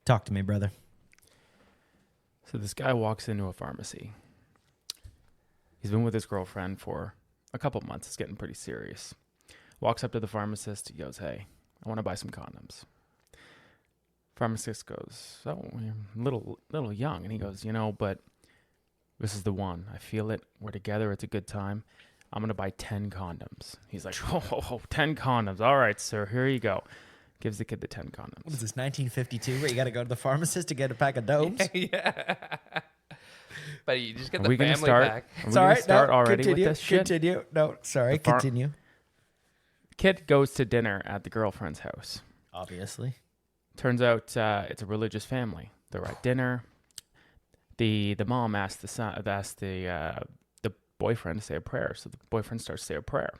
Talk to me, brother. So this guy walks into a pharmacy. He's been with his girlfriend for a couple months. It's getting pretty serious. Walks up to the pharmacist. He goes, "Hey, I want to buy some condoms." Pharmacist goes, "Oh, you're a little young." And he goes, "But this is the one. I feel it. We're together. It's a good time. I'm going to buy 10 condoms." He's like, "Oh, 10 condoms. All right, sir. Here you go." Gives the kid the 10 condoms. What is this, 1952, where you got to go to the pharmacist to get a pack of domes? Yeah. But you just get Are the we gonna family start? pack. Are we going to start already continue, with this shit? Continue. No, sorry, continue. Kid goes to dinner at the girlfriend's house. Obviously. Turns out it's a religious family. They're at dinner. The mom asked the boyfriend to say a prayer, so the boyfriend starts to say a prayer.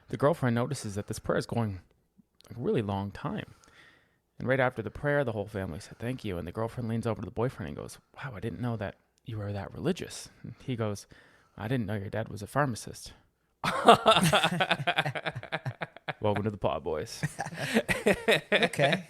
The girlfriend notices that this prayer is going a really long time. And right after the prayer, the whole family said thank you. And the girlfriend leans over to the boyfriend and goes, "Wow, I didn't know that you were that religious." And he goes, "I didn't know your dad was a pharmacist." Welcome to the pod, boys. Okay.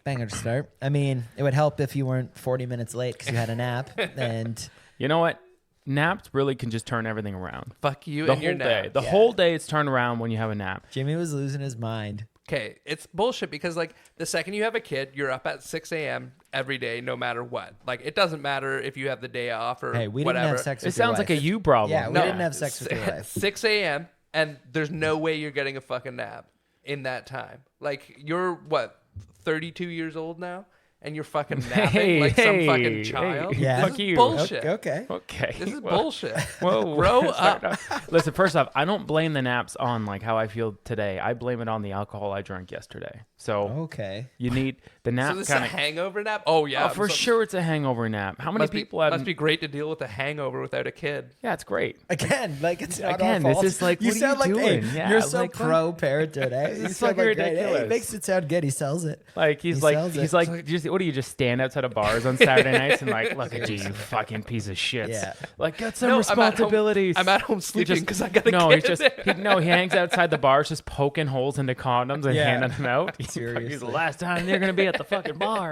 Banger to start. I mean, it would help if you weren't 40 minutes late because you had a nap. And You know what? Naps really can just turn everything around. Fuck you The and your whole day. nap. The whole day it's turned around when you have a nap. Jimmy was losing his mind. Okay, it's bullshit because like the second you have a kid, you're up at 6 a.m. every day, no matter what. Like it doesn't matter if you have the day off or Hey, we whatever. didn't have sex It with your sounds wife. like a you problem. Yeah, we No. didn't have sex with your wife. 6 a.m. and there's no way you're getting a fucking nap in that time. Like you're what, 32 years old now, and you're fucking napping like some fucking child. Yeah. This Fuck is you. bullshit. Okay. Okay. This is Well, bullshit. Whoa. Grow up. Listen, first off, I don't blame the naps on like how I feel today. I blame it on the alcohol I drank yesterday. So Okay. you need the nap So this is a kind of. hangover nap? Oh yeah. For sure, it's a hangover nap. How many people have? Must be great to deal with a hangover without a kid. Yeah, it's great. Again, like it's not Again, our this fault. is like, you what are sound you like, doing? Hey, Yeah, you're so like, pro parenthood, eh? You It's sound fucking like great. Hey, ridiculous. it makes it sound good. He sells it. Like He he's sells like it. what do you just stand outside of bars on Saturday nights and like look at you fucking piece of shit. Yeah. Like get some No, responsibilities. I'm at home sleeping because I got a No, kid. he's just he hangs outside the bars just poking holes into condoms and Yeah. handing them out. He's Seriously. the last time they're gonna be at the fucking bar.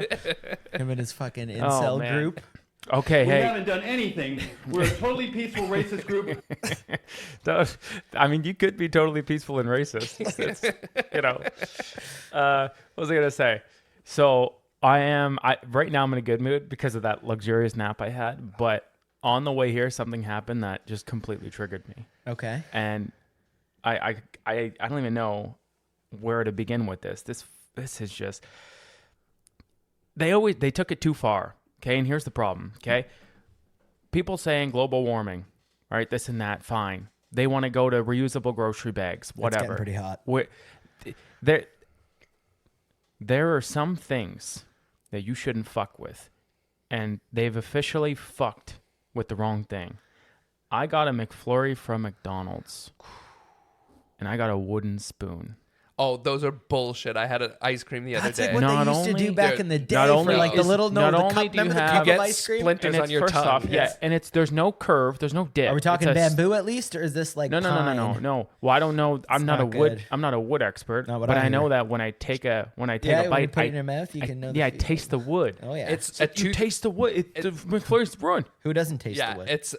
Him and his fucking incel man. group. Okay, We hey. haven't done anything. We're a totally peaceful racist group. I mean, you could be totally peaceful and racist. What was I gonna say? So right now I'm in a good mood because of that luxurious nap I had. But on the way here, something happened that just completely triggered me, Okay. and I don't even know where to begin with this. This is just they took it too far. Okay, and here's the problem. Okay, people saying global warming, right? This and that, fine. They want to go to reusable grocery bags, whatever. It's getting pretty hot. There are some things that you shouldn't fuck with, and they've officially fucked with the wrong thing. I got a McFlurry from McDonald's, and I got a wooden spoon. Oh, those are bullshit. I had an ice cream the other That's day. like what Not they used to do only- back Dude, in the day not for only like the is- little not the only cup. do you Remember the have- cup You of get ice cream? splinters And on your first tongue. off, yeah, and there's no curve, there's no dip. Are we talking It's a- bamboo at least, or is this like No. pine? Well, I don't know. I'm not not a wood. good. I'm not a wood expert, Not what but I I know hear. that when I take a Yeah, when a you bite, put it in your mouth, you can know. I the taste the wood. Oh yeah. It's You a tooth. taste the wood. The McFlurry's ruined. Who doesn't taste Yeah, the wood? it's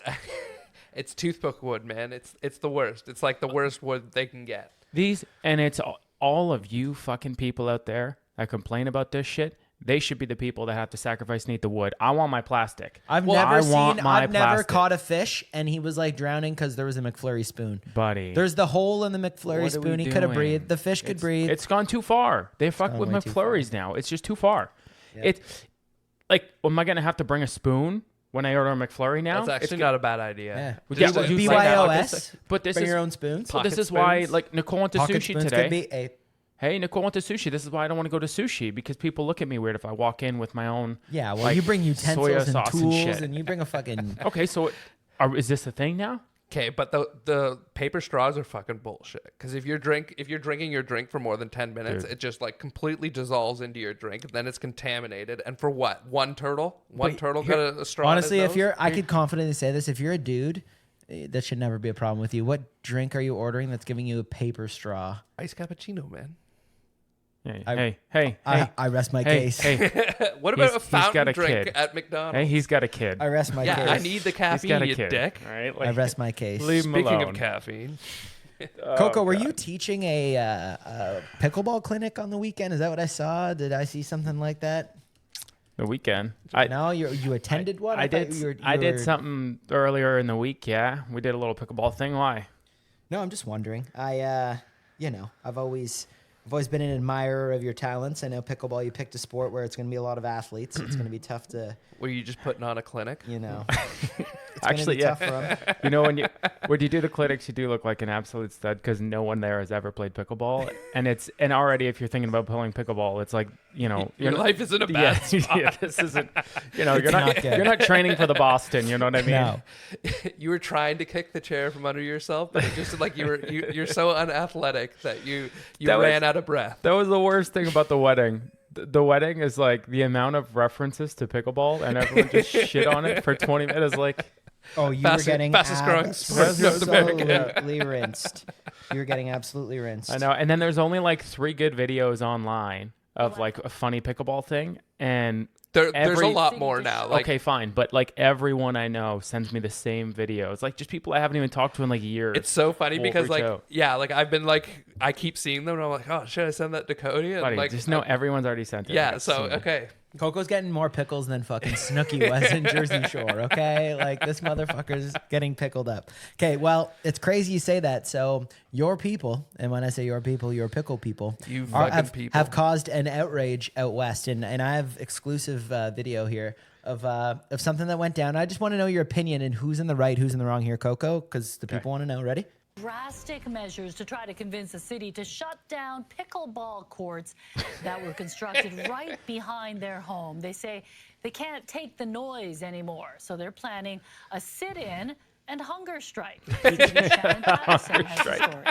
it's toothpick wood, man. It's the worst. It's like the worst wood they can get. It's all of you fucking people out there that complain about this shit. They should be the people that have to sacrifice and eat the wood. I want my plastic. I've I never want seen. my I've never plastic. caught a fish, and he was like drowning because there was a McFlurry spoon. Buddy. There's the hole in the McFlurry What are we spoon. He could have doing? breathed. The fish could breathe. It's gone too far. They fuck gone with way too far. McFlurries now. It's just too far. Yeah. It's like, am I gonna have to bring a spoon when I order a McFlurry now? That's actually not a bad idea. yeah. Yeah, Just well, you BYOS. But this Bring is your own spoons. so this Pocket is why, spoons? like, Nicole went to Pocket sushi spoons today. could be a. Hey, Nicole went to sushi. This is why I don't want to go to sushi, because people look at me weird if I walk in with my own. Yeah, well, like, you bring utensils soya and sauce tools, shit. and you bring a fucking. Okay, so is this a thing now? Okay, but the paper straws are fucking bullshit. Because if you're drinking your drink for more than 10 minutes, Dude. it just like completely dissolves into your drink, and then it's contaminated. And for what? One turtle got a straw. in his Honestly, if nose? I could confidently say this, if you're a dude, that should never be a problem with you. What drink are you ordering that's giving you a paper straw? Iced cappuccino, man. Hey. I rest my case. Hey. What about He's a fountain got a drink kid. at McDonald's? Hey, he's got a kid. I rest my yeah, case. I need the He's caffeine, got a you kid. dick. All right? I rest my case. Leave him Speaking alone. of caffeine, Coco, were you teaching a pickleball clinic on the weekend? Is that what I saw? Did I see something like that? The weekend. No, you attended one. I thought did. you I did were- something earlier in the week. Yeah, we did a little pickleball thing. Why? No, I'm just wondering. I've always been an admirer of your talents. I know pickleball. You picked a sport where it's going to be a lot of athletes. So it's going to be tough to, were you just putting on a clinic? It's Actually, gonna be yeah. tough for 'em. You know, when you do the clinics, you do look like an absolute stud because no one there has ever played pickleball, and already if you're thinking about playing pickleball, it's like Your you're life is in a bad spot. yeah, this isn't. You're not not good. you're not training for the Boston. You know what I mean? No. You were trying to kick the chair from under yourself, but it just like you're so unathletic that you ran out of breath. That was the worst thing about the wedding. The wedding is like the amount of references to pickleball, and everyone just shit on it for 20 minutes. Like, Oh, you were getting fastest growing sport in North America. absolutely rinsed. You were getting absolutely rinsed. I know. And then there's only like 3 good videos online of like a funny pickleball thing, and There's a lot more now. Like, okay, fine, but like everyone I know sends me the same videos. Like just people I haven't even talked to in like years. it's so funny will because reach like out. like I've been like I keep seeing them and I'm like, oh, should I send that to Cody? And Buddy, like just know everyone's already sent it. yeah. Like, So so- okay, Coco's getting more pickles than fucking Snooki was in Jersey Shore, okay? Like, this motherfucker's getting pickled up. Okay, well, it's crazy you say that. So, your people, and when I say your people, your pickle people, You fucking people. have caused an outrage out west. And I have exclusive video here of something that went down. I just want to know your opinion and who's in the right, who's in the wrong here, Coco, because the people want to know. Ready? Drastic measures to try to convince the city to shut down pickleball courts that were constructed right behind their home. They say they can't take the noise anymore, so they're planning a sit-in and hunger strike. Shannon Patterson has the story.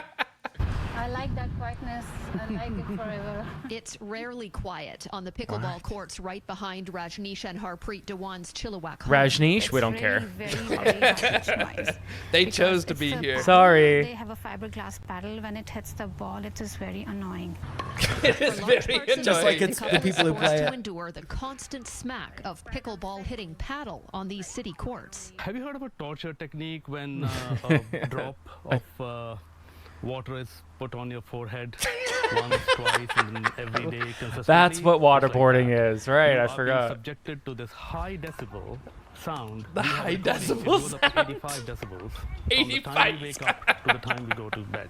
I like that quietness. I like it forever. It's rarely quiet on the pickleball courts right behind Rajneesh and Harpreet Dewan's Chilliwack home. Rajneesh, we don't care. Very much noise. they Because chose to it's be a here. paddle. Sorry. They have a fiberglass paddle. When it hits the ball, it is very annoying. It is For large very parts of the annoying. like it's couple the people who is forced play to it. endure the constant smack of pickleball hitting paddle on these city courts. Have you heard of a torture technique when a drop of water is put on your forehead once, twice, and then every day consistently? That's what Just like waterboarding that. is, right? You I are being forgot. subjected to this high decibel sound. The We have high recordings. It decibel goes up to 85 decibels. From the time we wake up to the time we go to bed.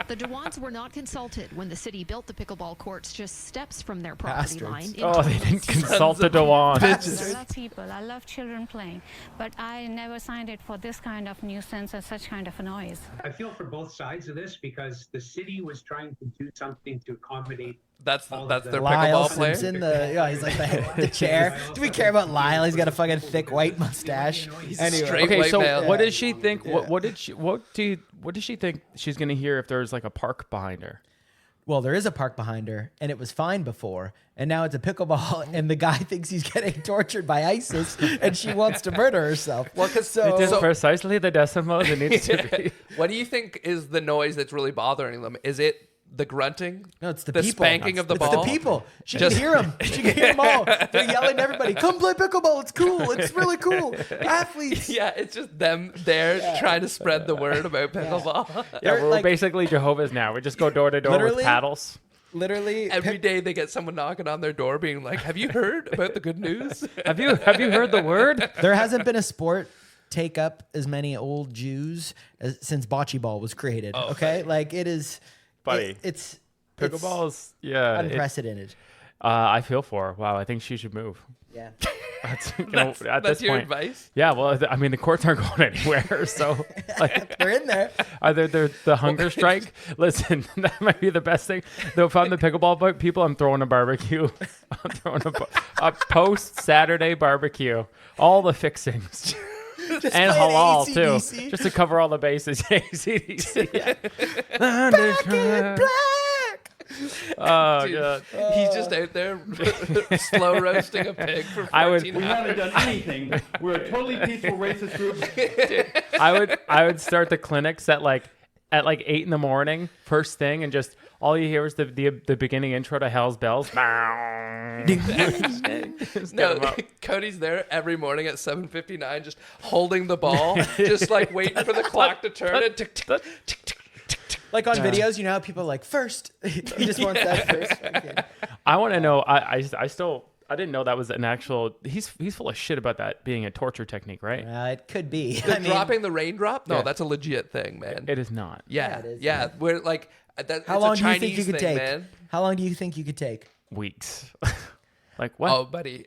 The Dewans were not consulted when the city built the pickleball courts just steps from their property Bastards. line. in Oh, they didn't 2019. consult the Dewan. I love people. I love children playing. But I never signed it for this kind of nuisance and such kind of a noise. I feel for both sides of this because the city was trying to do something to accommodate. That's All of their the- Lyle pickleball player. Simpson, he's like the chair. Do we care about Lyle? He's got a fucking thick white mustache. Anyway, straight Okay, white so male. what does she think? What does she think she's gonna hear if there's like a park behind her? well, there is a park behind her, and it was fine before, and now it's a pickleball, and the guy thinks he's getting tortured by ISIS, and she wants to murder herself. Well, 'cause so, It is precisely the decimals it needs to be. What do you think is the noise that's really bothering them? Is it the grunting? no, it's the the people. spanking of the it's ball? the people. She Just- can hear them. She can hear them all. They're yelling to everybody, "Come play pickleball! It's cool. It's really cool. Athletes." Yeah, it's just them there trying to spread the word about pickleball. Yeah, They're we're like- basically Jehovah's now. We just go door to door with Literally? paddles. Literally, Every day they get someone knocking on their door being like, have you heard about the good news? Have you heard the word? there hasn't been a sport take up as many old Jews since bocce ball was created. Oh, okay, like it is, Buddy. it's Pickleball is unprecedented. I feel for her. Wow, I think she should move. Yeah. That's, That's at this your point. advice? Yeah, well, I mean, the courts aren't going anywhere. So, like, They're in there. either they're the hunger strike. Listen, that might be the best thing. Though, if I'm the pickleball people, I'm throwing a barbecue. I'm throwing a post Saturday barbecue. All the fixings. And playing halal AC/DC. too, just to cover all the bases. AC/DC. Back in black. Oh Dude, god. he's just out there slow roasting a pig for 14 I would- We haven't done anything. We're a totally peaceful racist group. I would start the clinics at like 8 in the morning, first thing, and just all you hear is the beginning intro to Hell's Bells. No, Cody's there every morning at 7:59, just holding the ball, just like waiting for the clock to turn. And tick, tick, tick, tick, tick, tick. Like on videos, you know how people are like first. He just wants that first. Okay. I want to know. I didn't know that was an actual. He's full of shit about that being a torture technique, right? It could be. Dropping the raindrop? No, that's a legit thing, man. It is not. Yeah, it is, yeah. man. We're like, How long it's a do you Chinese think you could thing, take? man. How long do you think you could take? Weeks. Like what? Oh, buddy,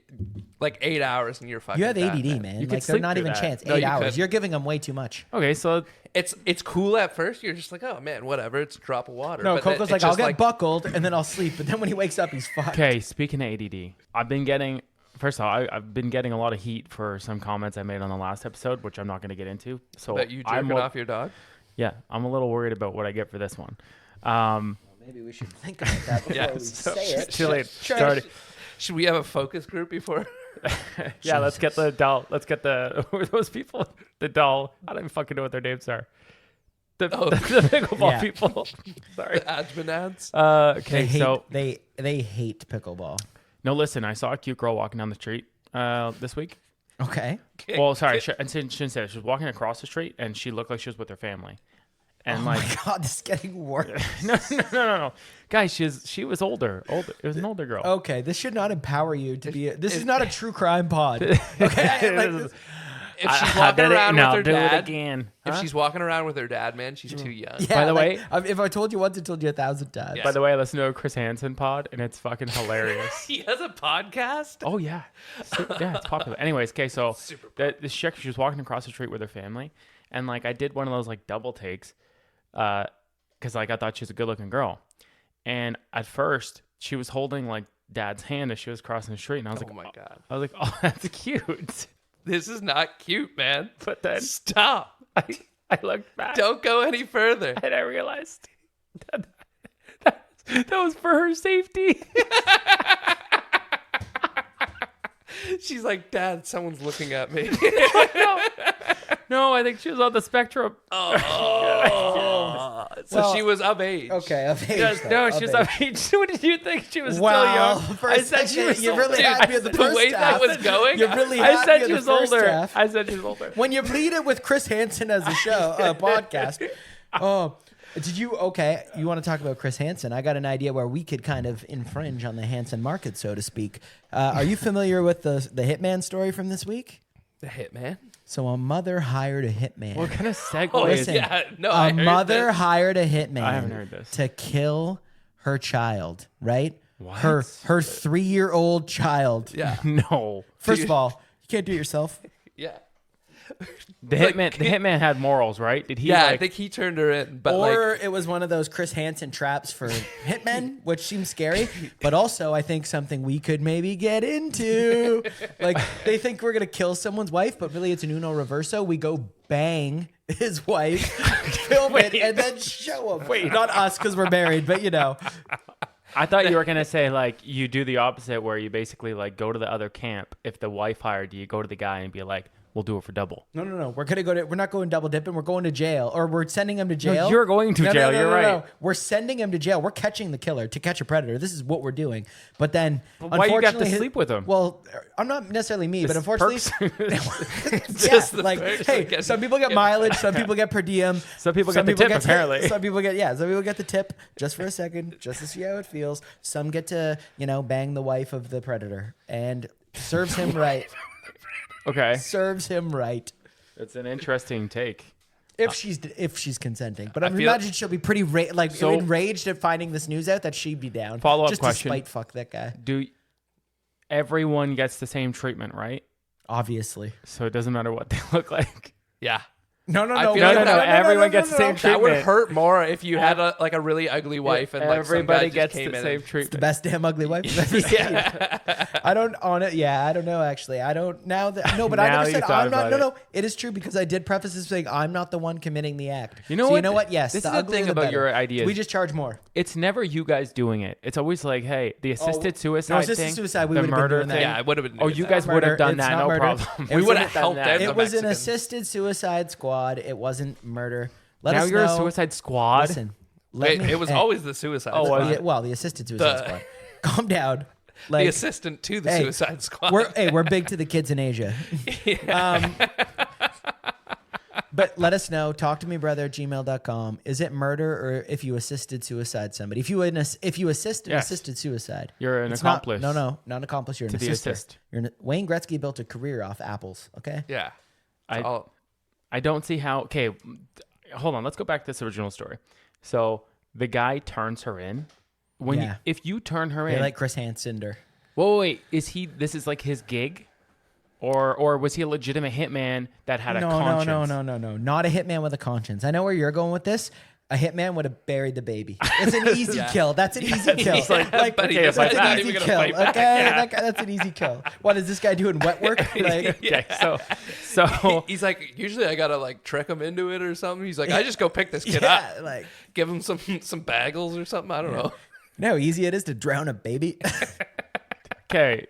like 8 hours and you're fucking. You have done, ADD, man. You Like could they're sleep not through even that. chance. No, 8 you hours. could. You're giving them way too much. Okay, so It's cool at first. You're just like, oh man, whatever. It's a drop of water. No, But then Coco's it's like, I'll just get buckled and then I'll sleep. But then when he wakes up, he's fucked. okay. Speaking of ADD, I've been getting. First of all, I've been getting a lot of heat for some comments I made on the last episode, which I'm not going to get into. So But you jerking off your dog? Yeah, I'm a little worried about what I get for this one. Maybe we should think about that before we say it. Too late. Started. Should we have a focus group before? Yeah, let's get the doll. Let's get the who are those people. The doll. I don't even fucking know what their names are. The pickleball people. Sorry. The admin ads. Okay, They hate pickleball. No, listen. I saw a cute girl walking down the street this week. Okay. Well, sorry, I shouldn't say it. She was walking across the street, and she looked like she was with her family. And My God, this is getting worse. No, guys, she was older. It was an older girl. Okay, this should not empower you to be. This is not a true crime pod. Okay. If she's walking around with her dad, again. if she's walking around with her dad, man, she's too young. Yeah, By the way, if I told you once, I told you 1,000 times. Yeah. By the way, I listened to a Chris Hansen pod, and it's fucking hilarious. He has a podcast. Oh yeah, yeah, it's popular. Anyways, okay, so this chick, she was walking across the street with her family, and like I did one of those like double takes, because like I thought she was a good-looking girl, and at first she was holding like dad's hand as she was crossing the street, and I was like, oh my God, I was like, oh, that's cute. This is not cute, man. But then stop. I looked back. Don't go any further. And I realized that was for her safety. She's like, Dad, someone's looking at me. No, I think she was on the spectrum. So she was of age. Okay, of age. Yes, no, she was of age. What did you think? She was still Wow. young. For a second, you really had me at the first way that half. was going. You really I had said me at she the was first older. half. I said she was older. When you lead it with Chris Hansen as a show, a podcast. Oh, did you? Okay, you want to talk about Chris Hansen? I got an idea where we could kind of infringe on the Hansen market, so to speak. Are you familiar with the Hitman story from this week? The hitman? So a mother hired a hitman. What kind of segue Oh, is Listen, yeah. No, a I heard mother this. hired a hitman I haven't heard this. to kill her child, right? What? Her 3-year-old child. Yeah. No. First of all, you can't do it yourself. Yeah. The hitman had morals, right? Did he? Yeah, like, I think he turned her in. But Or it was one of those Chris Hansen traps for hitmen, which seems scary, but also I think something we could maybe get into. Like they think we're gonna kill someone's wife, but really it's an Uno Reverso. We go bang his wife, film it, and then show him. Wait. Not us because we're married, but you know. I thought you were gonna say like you do the opposite, where you basically like go to the other camp. If the wife hired you, go to the guy and be like, "We'll do it for double." No. We're not going double dipping. We're going to jail, or we're sending him to jail. No, you're going to jail. You're right. No. We're sending him to jail. We're catching the killer to catch a predator. This is what we're doing. But then, why you got to unfortunately, sleep with him? Well, I'm not necessarily me, but unfortunately, Just the like, perks hey, of getting- some people get mileage, some people get per diem, Some people get the tip, apparently. Some people get the tip just for a second, just to see how it feels. Some get to, bang the wife of the predator, and serves him right. Okay, Serves him right. it's an interesting take. If she's consenting, but I feel- imagine she'll be pretty So- enraged at finding this news out that she'd be down. Follow-up just question. to spite fuck that guy. Do everyone gets the same treatment, right? Obviously, So it doesn't matter what they look like. Yeah. no. I feel like Everyone gets the same That treatment. would hurt more if you had a really ugly wife and like Everybody some guy gets just came the in same and- treatment. the best damn ugly wife I've ever seen. I don't know actually. I don't now that no, but I Now never you said thought I'm not. about No, it is true because I did preface this saying I'm not the one committing the act. You know So what? You know what? Yes, This the is the uglier thing the about better. your ideas. We just charge more. It's never you guys doing it. It's always like, hey, the assisted suicide No, assisted thing, suicide. We the would have been murder doing that. thing. Yeah, it would have been. Oh, you guys would have Murder. done It's that, not no murder. problem. It We was would an- have helped them. It the was an Mexicans. assisted suicide squad. It wasn't murder. Let Now us you're know. a suicide squad. Listen, It was always the Suicide Squad. Well, the assistant Suicide Squad. Calm down. Like, the assistant to the Suicide Squad. We're big to the kids in Asia. But let us know. Talk to me, brother, at gmail.com. Is it murder or if you assisted suicide somebody? If you assisted suicide, you're an accomplice. Not an accomplice. You're an assist. Wayne Gretzky built a career off apples. Okay. Yeah. I don't see how. Okay, hold on. Let's go back to this original story. So the guy turns her in. If you turn her in, like Chris Hansen. Wait. This is like his gig? Or was he a legitimate hitman that had a conscience? No. Not a hitman with a conscience. I know where you're going with this. A hitman would have buried the baby. It's an easy kill. That's an easy kill. He's like, that's an easy kill. Okay, that's an easy kill. What is this guy doing? Wet work? Okay, so he's like, usually I gotta like trick him into it or something. He's like, I just go pick this kid up, like give him some bagels or something. I don't know. You know how easy it is to drown a baby. Okay,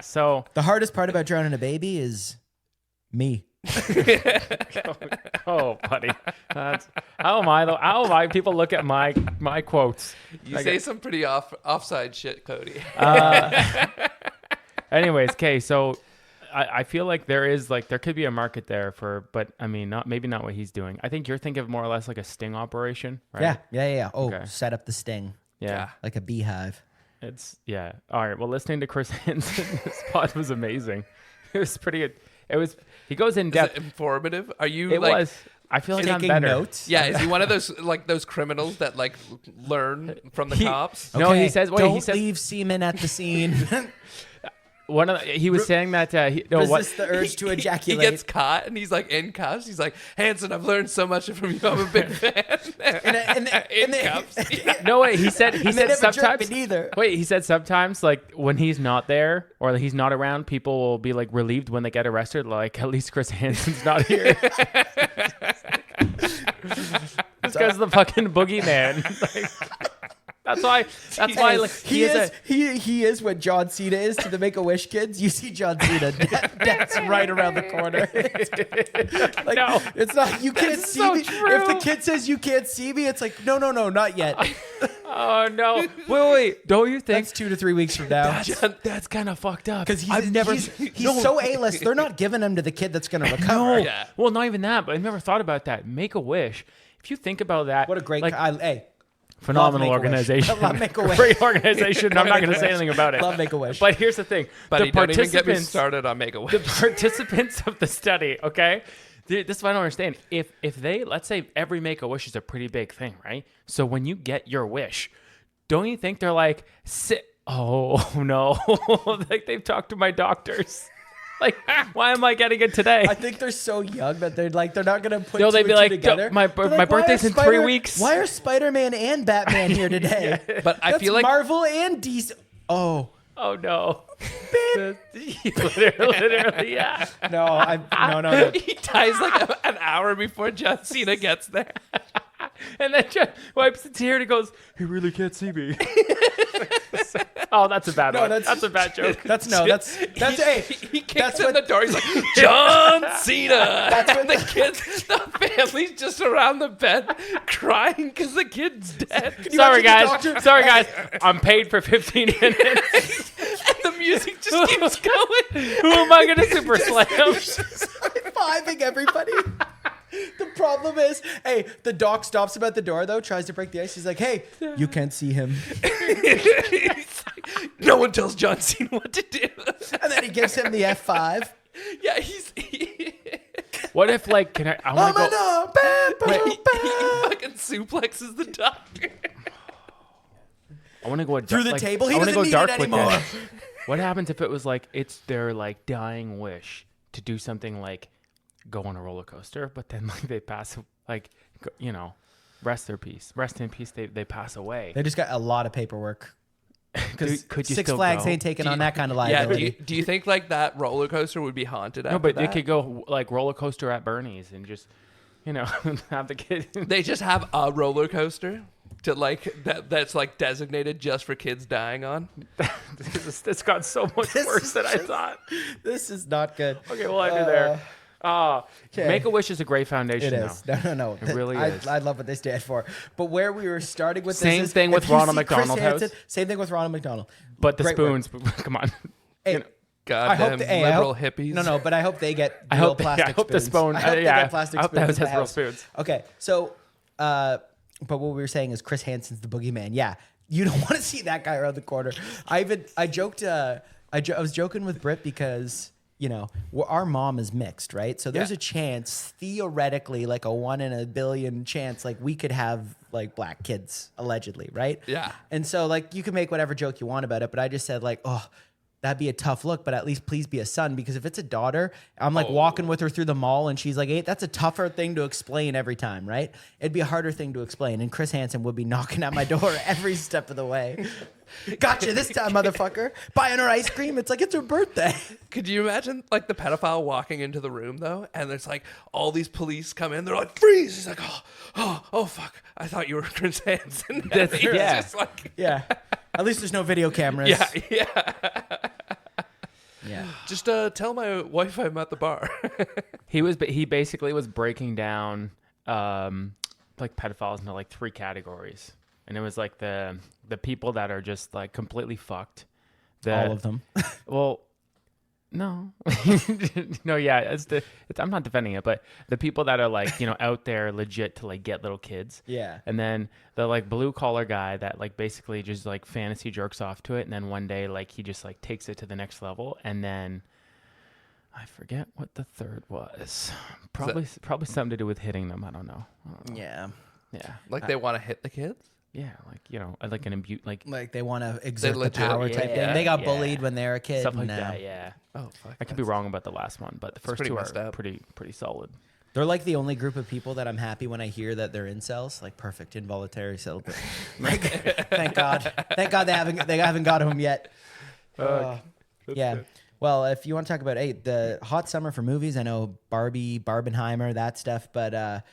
so the hardest part about drowning a baby is me. Oh, buddy, how am I? People look at my quotes. You say some pretty offside shit, Cody. Anyways, okay, so I feel like there could be a market there but I mean, maybe not what he's doing. I think you're thinking of more or less like a sting operation, right? Yeah. Oh, okay. Set up the sting. Yeah, like a beehive. All right. Well, listening to Chris Hansen, this pod was amazing. It was pretty good. He goes in depth. Is it informative? Are you? I feel like I'm taking better. Notes? Yeah. Is he one of those criminals that like learn from the cops? No, he says. Don't leave semen at the scene. He was saying that resist the urge to ejaculate. He gets caught and he's like in cuffs. He's like, Hansen, I've learned so much from you. I'm a big fan. in cuffs. No, wait. He said sometimes. Wait, he said sometimes like when he's not there or he's not around, people will be like relieved when they get arrested. Like at least Chris Hansen's not here. This guy's the fucking boogeyman. That's why. Like, he is what John Cena is to the Make-A-Wish kids. You see John Cena, that's right around the corner. No, it's not. You can't see me. True. If the kid says you can't see me, it's like no, not yet. Oh no! Wait! Don't you think that's 2 to 3 weeks from now? That's kind of fucked up. Because he's so A-list. They're not giving him to the kid that's going to recover. No. Yeah. Well, not even that. But I've never thought about that. Make-A-Wish. If you think about that, what a great phenomenal organization. Love Make-A-Wish. Great organization. I'm not going to say anything about it. Love Make-A-Wish. But here's the thing. Buddy, don't even get me started on Make-A-Wish. The participants of the study, okay? This is what I don't understand. If they, let's say every Make-A-Wish is a pretty big thing, right? So when you get your wish, don't you think they're like, oh no. Like they've talked to my doctors. Like, why am I getting it today? I think they're so young that they're not going to put they'd be like, together. My birthday's in 3 weeks. Why are Spider-Man and Batman here today? But I feel like Marvel and DC. Oh no. Literally, yeah. No. He dies like an hour before John Cena gets there. And then John wipes a tear and he goes, he really can't see me. Oh, that's a bad one. That's a bad joke. He kicks in the door. He's like, John Cena. And the family's just around the bed crying because the kid's dead. Sorry, guys. I'm paid for 15 minutes. And the music just keeps going. Who am I going to super slam? He's just high-fiving everybody. The problem is, the doc stops him at the door, though, tries to break the ice. He's like, hey, you can't see him. No one tells John Cena what to do. And then he gives him the F5. Yeah, What if, like, can I want to go... He fucking suplexes the doctor. I want to go through the table. He doesn't need it anymore. What happens if it was like it's their like dying wish to do something like go on a roller coaster, but then like they pass, like rest in peace. They pass away. They just got a lot of paperwork. Because could you Six still Flags go? ain't taking on that kind of liability. Yeah. Do you think like that roller coaster would be haunted? No, but they could go like roller coaster at Bernie's and just have the kid. They just have a roller coaster to like that's like designated just for kids dying on. This got so much worse than I thought. This is not good. Okay, well, I do there. Make-A-Wish is a great foundation. It is. No. It really is. I love what they stand for. But where we were starting with Same this is, thing with if you Ronald see Chris McDonald Hansen- House. Same thing with Ronald McDonald. But the Great work. spoons, come on. Hey, You know, Goddamn liberal hippies. No, but I hope they get I real hope plastic the spoons. spoon. I hope they yeah, get plastic I hope spoons. that in was the his real house. spoons. Okay, so, but what we were saying is Chris Hansen's the boogeyman. Yeah, you don't want to see that guy around the corner. I joked. I was joking with Britt because our mom is mixed, right? So there's a chance, theoretically, like a 1 in a billion chance, like we could have like black kids allegedly, right? Yeah. And so like you can make whatever joke you want about it, but I just said like, oh, that'd be a tough look, but at least please be a son, because if it's a daughter, I'm like walking with her through the mall and she's like 8, that's a tougher thing to explain every time, right? It'd be a harder thing to explain. And Chris Hansen would be knocking at my door every step of the way. Gotcha this time, motherfucker. Buying her ice cream. It's like it's her birthday. Could you imagine like the pedophile walking into the room though, and there's like all these police come in, they're like, freeze. He's like, oh fuck, I thought you were Chris Hansen. Just like, yeah. At least there's no video cameras. yeah. Yeah. Just tell my wife I'm at the bar. He basically was breaking down like pedophiles into like 3 categories, and it was like the people that are just like completely fucked. All of them. Well, no, no, yeah, I'm not defending it, but the people that are like out there legit to like get little kids. Yeah. And then the like blue collar guy that like basically just like fantasy jerks off to it, and then one day like he just like takes it to the next level, and then I forget what the third was. Probably something to do with hitting them. I don't know. Yeah. Yeah. Like they want to hit the kids? Yeah, like an imbue, like they want to exert the legit- power type yeah, thing. They got yeah. bullied when they were a kid. Stuff like and, that, yeah. Oh, fuck. I could be wrong about the last one, but the first pretty 2 messed are up. pretty solid. They're like the only group of people that I'm happy when I hear that they're incels. Like perfect involuntary celibate. Like, thank God they haven't got him yet. Yeah. good. Well, if you want to talk about the hot summer for movies, I know Barbie, Barbenheimer, that stuff, but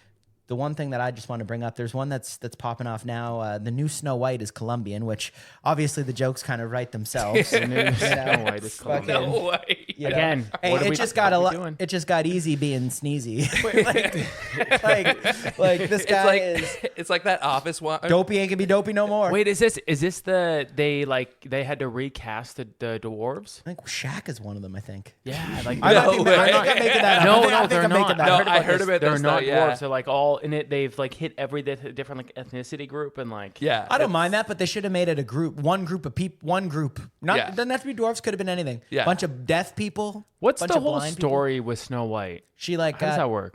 the one thing that I just want to bring up, there's one that's popping off now. The new Snow White is Colombian, which obviously the jokes kind of write themselves. The new Snow White is Colombian. No way. Again, Hey, what are it we- just what got are we a lot. doing? It just got easy being sneezy. like this guy is It's like that Office one. dopey. Ain't gonna be dopey no more. Wait, is this they had to recast the dwarves? I think Shaq is one of them. I think. Yeah, like I'm No not way. I think I'm making that up. no, I think they're I'm making not. that No, up. I heard about They're this, not though, dwarves. yeah. They're like all in it. They've like hit every different like ethnicity group and like Yeah. I don't mind that, but they should have made it a group. One group of people. One group. Not Yeah. doesn't have to be dwarves. Could have been anything. Yeah. Bunch of deaf people. What's bunch the of whole blind people. story with Snow White? She like How does got that work?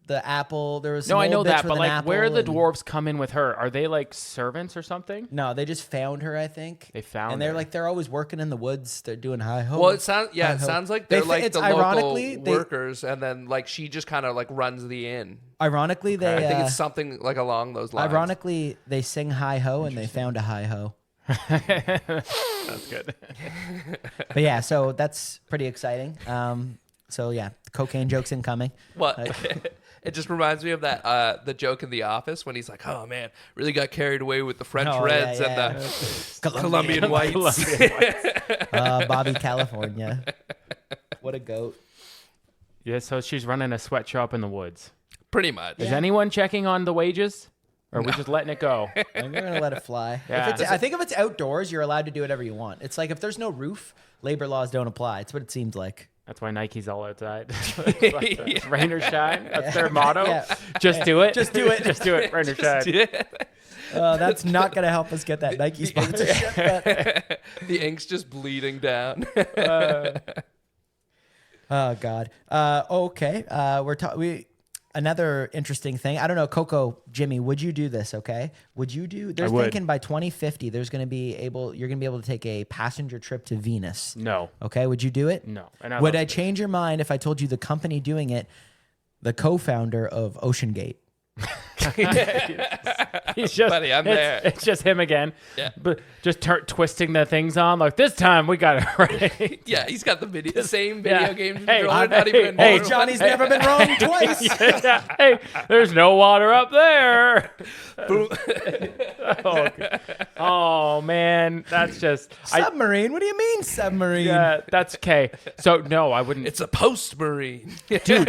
the apple. There was No, some I know old bitch that, with but an like, apple where the and- dwarves come in with her? Are they like servants or something? No, they just found her. I think They found and they're her. like they're always working in the woods. They're doing high ho. Well, it sounds Hi-ho. sounds like they're like it's the local ironically workers, and then like she just kind of like runs the inn. Ironically, they. I think it's something like along those lines. Ironically, they sing hi ho and they found a hi ho. That's good. But yeah, so that's pretty exciting. So yeah, cocaine jokes incoming. What? It just reminds me of that the joke in The Office when he's like, "Oh man, really got carried away with the French Oh, Reds yeah, and yeah. the Colombian Whites." Bobby, California. What a goat. Yeah, so she's running a sweatshop in the woods. Pretty much. Is anyone checking on the wages? Or are we just letting it go? I'm gonna let it fly. Yeah. I think if it's outdoors, you're allowed to do whatever you want. It's like if there's no roof, labor laws don't apply. It's what it seems like. That's why Nike's all outside. Rain or shine. That's their motto. Yeah. Just do it. Just do it. Just do it. Rain or shine. That's not gonna help us get that Nike sponsorship. But, The ink's just bleeding down. oh God. Okay. Another interesting thing. I don't know, Coco, Jimmy, would you do this? Okay. Would you do? They're would. thinking by 2050, you're gonna be able to take a passenger trip to Venus. No. Okay. Would you do it? No. Would love I this. change your mind if I told you the company doing it, the co-founder of OceanGate, He's just, Buddy, I'm there. It's just him again. Yeah. But just twisting the things on. Like, this time we got it right. Yeah, he's got the same video game Hey, controller. Not even a hey, normal Johnny's one. never been wrong twice. Hey, there's no water up there. Oh, man. That's just... Submarine? What do you mean submarine? Yeah, that's okay. So, no, I wouldn't... It's a post-marine. Dude.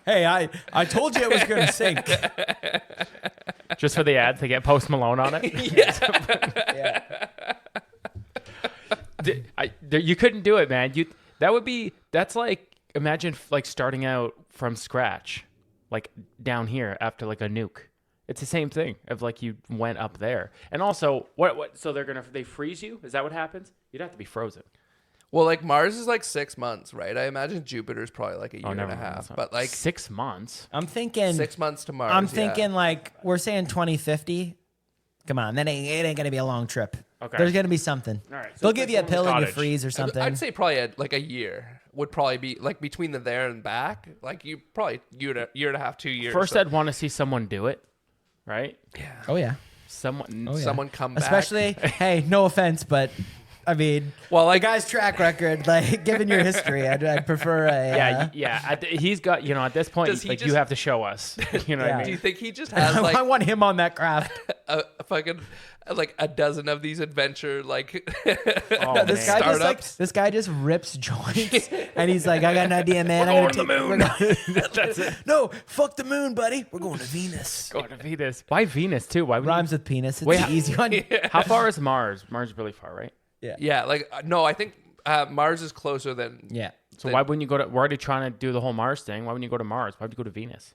Hey, I told you it was going to sink. Just for the ads, they get Post Malone on it. Yeah. You couldn't do it, man. That's like, imagine like starting out from scratch, like down here after like a nuke. It's the same thing of like you went up there. And also, what? So they freeze you? Is that what happens? You'd have to be frozen. Well, like Mars is like 6 months, right? I imagine Jupiter's probably like a year and a Never mind. half. But like 6 months. I'm thinking 6 months to Mars. I'm thinking like we're saying 2050. Come on, it ain't gonna be a long trip. Okay. There's gonna be something. All right. So They'll it's give like you a going pill to and you cottage. freeze or something. I'd say probably like a year would probably be like between the there and back. Like you probably year and a half, 2 years. First, I'd want to see someone do it, right? yeah. Oh yeah. Someone come back. Especially, hey, no offense, but I mean, well, like the guy's track record, like given your history, I'd prefer a. He's got, at this point, Does he like just- you have to show us. You know what I Yeah. do you mean? think he just has like I want him on that craft. a fucking like a dozen of these adventure like Oh, This man. guy just startups? this guy just rips joints, and he's like, "I got an idea, man. We're I'm going gonna to the take- moon." we're going- No, fuck the moon, buddy. We're going to Venus. Go to Venus. Why Venus too? Why would you- Rhymes with penis. It's Wait, an easy one. How far is Mars? Mars is really far, right? Yeah, like no, I think Mars is closer than Yeah. So why wouldn't you go to? We're already trying to do the whole Mars thing. Why wouldn't you go to Mars? Why would you go to Venus?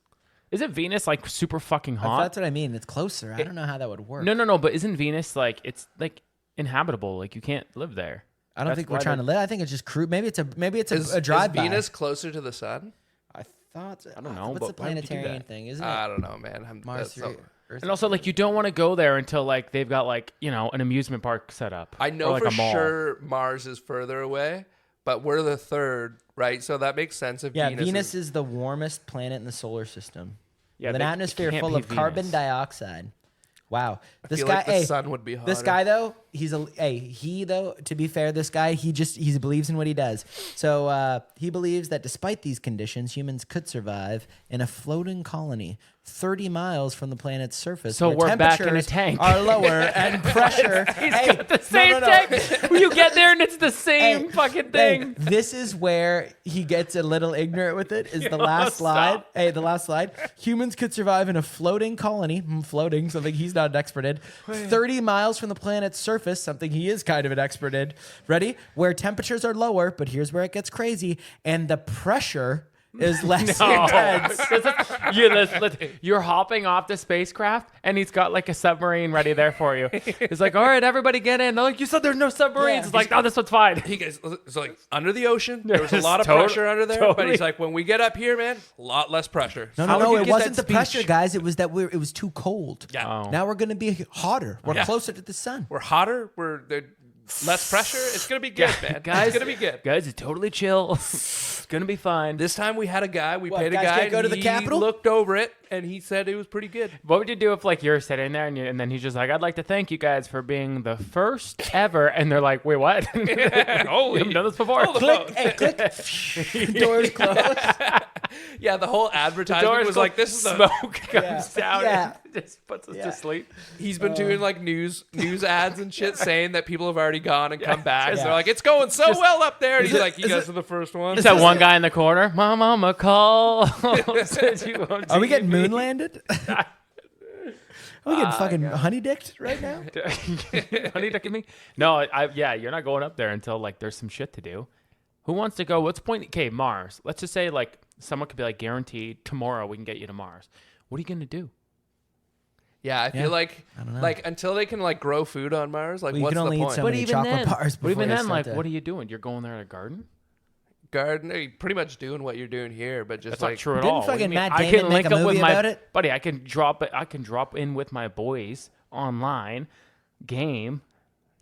Isn't Venus like super fucking hot? That's what I mean. It's closer. I don't know how that would work. No. But isn't Venus like it's like inhabitable? Like you can't live there. I don't think we're trying to live. I think it's just crude. Maybe it's a is drive-by. Venus closer to the sun? I thought. I don't know, What's the but why would you do planetarian that? thing? Isn't it I don't know, man. Mars? that's so- Earth? And also, like, you don't want to go there until like they've got like an amusement park set up. I know or, like, for a mall. sure Mars is further away, but we're the third, right? So that makes sense if Yeah, Venus, Venus is the warmest planet in the solar system. Yeah, with an but it atmosphere can't full be of carbon Venus. dioxide. Wow, this feel guy. like the sun would be This hotter. guy though, to be fair, this guy he believes in what he does. So he believes that despite these conditions, humans could survive in a floating colony 30 miles from the planet's surface. So where we're back in a temperatures tank. Are lower and pressure. Hey, The same tank. You get there and it's the same fucking Hey, thing. this is where he gets a little ignorant with it. Is the last slide? stop. Hey, the last slide. Humans could survive in a floating colony, floating, something he's not an expert in, 30 miles from the planet's surface, something he is kind of an expert in. Ready? Where temperatures are lower, but here's where it gets crazy, and the pressure is less intense. You're hopping off the spacecraft and he's got like a submarine ready there for you. He's like, all right, everybody get in. They're like, you said there's no submarines. Yeah. It's like, oh, this one's fine. He goes, it's like under the ocean. There was a lot of Totally- pressure under there, but totally. he's like, when we get up here, man, a lot less pressure. No, How would you it get wasn't the that pressure, speech? guys. It was that it was too cold. Yeah. Oh. Now we're going to be hotter. We're Yeah. closer to the sun. We're hotter. We're less pressure. It's gonna be good, man. Guys, It's gonna be good. Guys, it's totally chill. It's going to be fine. This time we had a guy. We What, paid a guys guy. can't go to and the he Capitol? looked over it and he said it was pretty good. What would you do if like you're sitting there and then he's just like, I'd like to thank you guys for being the first ever. And they're like, wait, what? Holy, We haven't done this before. Click, hey, click. Doors closed. Yeah, the whole advertisement was like, this is the. smoke comes down Yeah. and just puts us Yeah. to sleep. He's been doing like news ads and shit saying that people have already gone and come back. And Yeah. they're like, it's going so well up there. And he's it- like, you is guys it- are the first one. Is that one guy in the corner? My mama call. Are we getting moon landed? Are we getting fucking honey dicked right now? Honey dicking me? No, you're not going up there until like there's some shit to do. Who wants to go? What's the point? Okay, Mars. Let's just say like someone could be like guaranteed tomorrow we can get you to Mars. What are you gonna do? Yeah, I feel like I don't know. like until they can like grow food on Mars, like Well, you what's can only the eat point? so many chocolate bars but before even you then, start like, to- what are you doing? You're going there to garden? Garden, you're pretty much doing what you're doing here, but just That's like not true at Didn't all. What do you fucking mean? Matt I Damon can make link a up with movie my about it? buddy. I can drop in with my boys online game.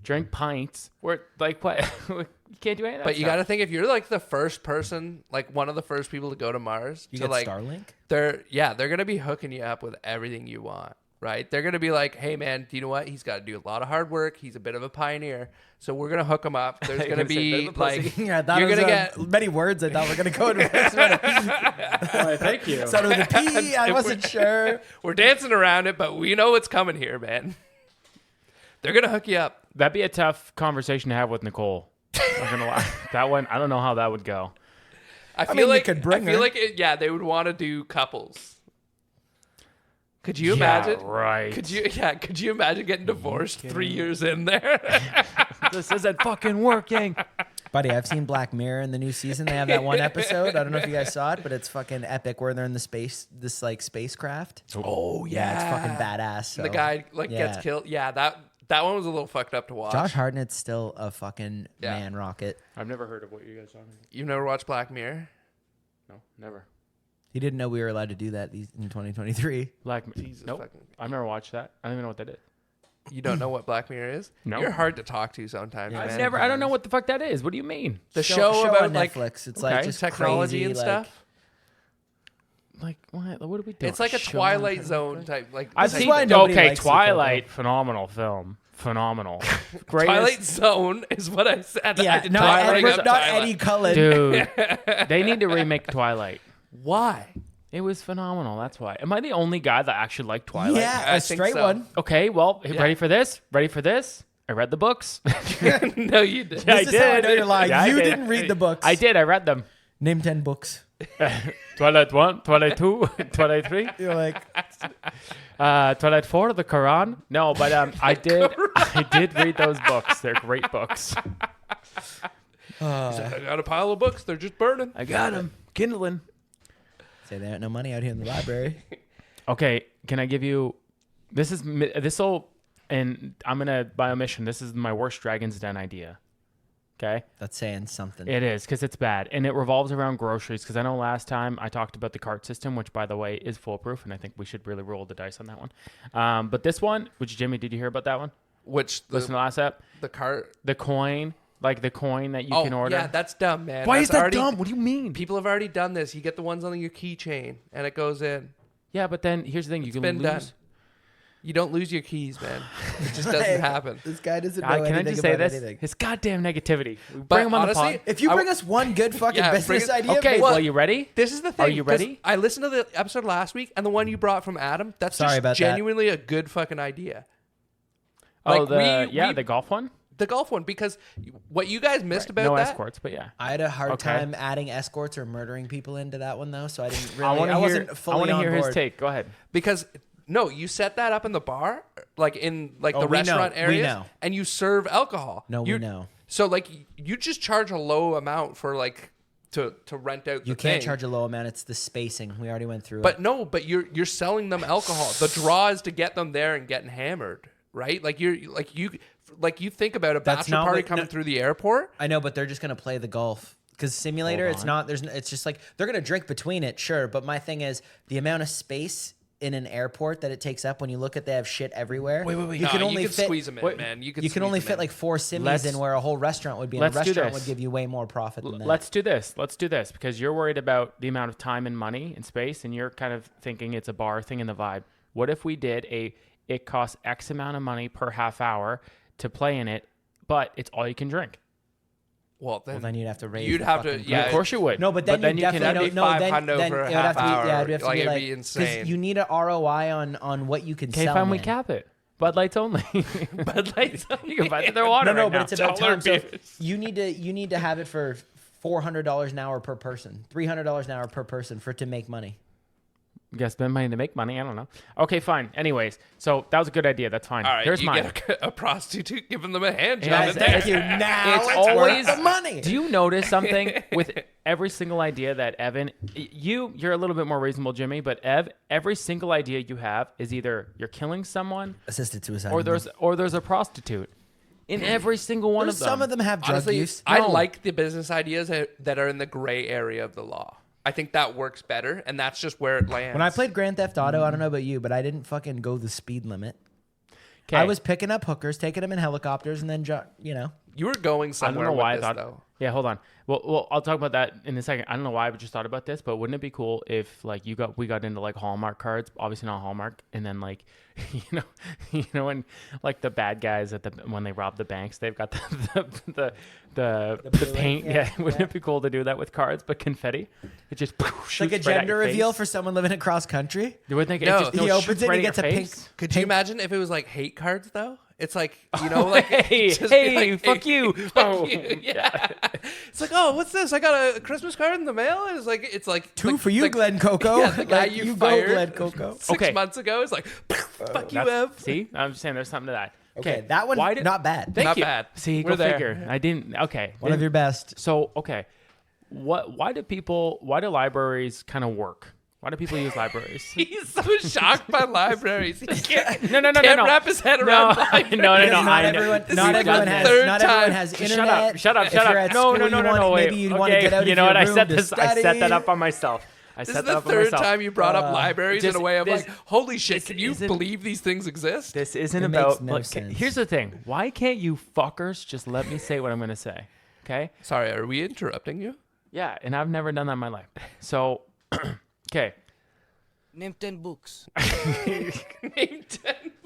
drink pints. We're like, what? You can't do any of that But you stuff. got to think, if you're like the first person, like one of the first people to go to Mars, You to get like Starlink? they're gonna be hooking you up with everything you want, right? They're gonna be like, hey man, do you know what? He's got to do a lot of hard work. He's a bit of a pioneer, so we're gonna hook him up. There's You're gonna gonna say be bit of a pussy. like, Yeah, I thought you're it was, gonna get. many words. I thought we're gonna go into. Why, thank you. Started with a P. I wasn't sure. We're dancing around it, but we know what's coming here, man. They're gonna hook you up. That'd be a tough conversation to have with Nicole. I'm not gonna lie. That one, I don't know how that would go. I feel mean, you like could bring I feel her. like they would want to do couples. Could you Yeah, imagine? right. Could you imagine getting divorced 3 years in there? This isn't fucking working. Buddy, I've seen Black Mirror in the new season. They have that one episode. I don't know if you guys saw it, but it's fucking epic where they're in this like spacecraft. Oh Yeah, it's fucking badass. So, The guy like gets yeah. killed. Yeah, that one was a little fucked up to watch. Josh Hartnett's still a fucking Yeah. man rocket. I've never heard of what you guys are talking about. You've never watched Black Mirror? No, never. He didn't know we were allowed to do that in 2023. Black. Jesus Nope. fucking- I've never watched that. I don't even know what that is. You don't know what Black Mirror is? No. You're hard to talk to sometimes. Yeah, man. I've never. I don't know what the fuck that is. What do you mean? The show about on like Netflix. It's okay. like just technology crazy, and stuff. Like what? What are we doing? It's like a Show on Twilight Netflix? Zone type. Like I've This is seen. why nobody Okay, likes the Twilight, phenomenal film. Phenomenal. Greatest. Twilight Zone is what I said. I Yeah, did no, not bring Edward, up not Twilight. Eddie Cullen. Dude, they need to remake Twilight. Why? It was phenomenal. That's why. Am I the only guy that actually liked Twilight? Yeah, I a think straight so. one. Okay, well, ready for this? Ready for this? I read the books. No, you didn't. I This is how I know did. you're lying. Yeah, I You did. didn't read the books. I did. I read them. Name 10 books. Twilight 1, Twilight 2, Twilight 3, You're like, Twilight 4, the Quran. No, but I did read those books. They're great books. I got a pile of books. They're just burning. I got them. Kindling. say there ain't no money out here in the library. Okay, can I give you... This'll... And I'm going to, by omission, this is my worst Dragon's Den idea. Okay? That's saying something. It is, because it's bad. And it revolves around groceries, because I know last time I talked about the cart system, which, by the way, is foolproof, and I think we should really roll the dice on that one. But this one, which, Jimmy, did you hear about that one? Which Listen to the last app? the cart. The coin, like the coin that you can order. Yeah, that's dumb, man. Why That's is that already, dumb? What do you mean? People have already done this. You get the ones on your keychain, and it goes in. Yeah, but then here's the thing: you can been lose. done. You don't lose your keys, man. It just doesn't happen. This guy doesn't know Can I anything just say about this? anything. It's goddamn negativity. We But bring him on honestly, the pod. If you bring us one good fucking Yeah, bring business it- idea, Okay, maybe- well, you ready? This is the thing. Are you 'cause ready? I listened to the episode last week, and the one you brought from Adam. That's Sorry just about that. genuinely a good fucking idea. Oh, Like, the golf one. The golf one, because what you guys missed about No that. escorts, but yeah. I had a hard Okay. time adding escorts or murdering people into that one though, so I didn't really. I want to hear. wasn't fully I want to on hear board. his take. Go ahead. Because no, you set that up in the bar, like in like Oh, the we restaurant know. We areas, know. and you serve alcohol. No, you, we know. So like you just charge a low amount for like to rent out. You the can't thing. charge a low amount. It's the spacing. We already went through But it. no, but you're selling them alcohol. The draw is to get them there and getting hammered, right? Like you think about a That's bachelor not party what- coming no- through the airport. I know, but they're just gonna play the golf because simulator. Hold It's on. not. It's just like they're gonna drink between it, sure. But my thing is the amount of space in an airport that it takes up. When you look at, they have shit everywhere. Wait. You can only fit. squeeze them in, wait, man. You You can squeeze only them fit in. like 4 simmies Let's- in where a whole restaurant would be. And a let's do restaurant this. would give you way more profit than that. Let's do this. Let's do this because you're worried about the amount of time and money and space, and you're kind of thinking it's a bar thing in the vibe. What if we did it costs X amount of money per half hour to play in it, but it's all you can drink? Well, then you'd have to raise. you'd the have to. fucking Yeah, price. of course you would. No, but then you you can. definitely that'd no. be Then $500 for a it would half have to be. Yeah, hour. it'd have to Like, be it'd like be insane. you need an ROI on what you can Okay, sell. fine, we man. cap it. Bud Lights only. Bud Lights. You can buy their water. No, right but now. it's about Dollar time. So beers. you need to have it for $400 an hour per person, $300 an hour per person for it to make money. You gotta spend money to make money. I don't know. Okay, fine. Anyways, so that was a good idea. That's fine. All right, Here's you mine. get a prostitute giving them a hand job. Yeah, and Thank you. Now It's it's always worth the money. Do you notice something with every single idea that Evan, you're a little bit more reasonable, Jimmy, but every single idea you have is either you're killing someone Assisted suicide. or there's a prostitute in every single one of them. Some of them have drug Honestly, use. I No. like the business ideas that are in the gray area of the law. I think that works better, and that's just where it lands. When I played Grand Theft Auto, I don't know about you, but I didn't fucking go the speed limit. I was picking up hookers, taking them in helicopters, and then, You were going somewhere with this, though. Yeah, hold on. Well, I'll talk about that in a second. I don't know why I just thought about this, but wouldn't it be cool if like we got into like Hallmark cards, obviously not Hallmark, and then like you know when like the bad guys when they rob the banks, they've got the paint. Yeah, wouldn't it be cool to do that with cards, but confetti? It just like a gender reveal for someone living across country. You would think No, he opens it and he gets a pink. Could you imagine if it was like hate cards though? It's like, like hey, like, fuck you. Fuck you. Yeah. It's like, oh, what's this? I got a Christmas card in the mail. And it's like two for you, Glenn Coco. Yeah, the guy you fired go, Glenn Coco. 6 months ago is like, fuck you, Ev. See, I'm just saying there's something to that. Okay, that one not bad. Thank not you. bad. See, We're go there. figure. I didn't. Okay, one of your best. So okay, why do libraries kind of work? Why do people use libraries? He's so shocked by libraries. He can't, no. can't wrap his head around libraries. No. Not everyone has internet. Shut up. No. Wait. Maybe you'd want to get out you know what? I set that up on myself. This is the third time you brought up libraries in a way of like, holy shit, can you believe these things exist? This isn't about... Here's the thing. Why can't you fuckers just let me say what I'm going to say? Okay? Sorry, are we interrupting you? Yeah, and I've never done that in my life. So, okay. Name 10 books. Name 10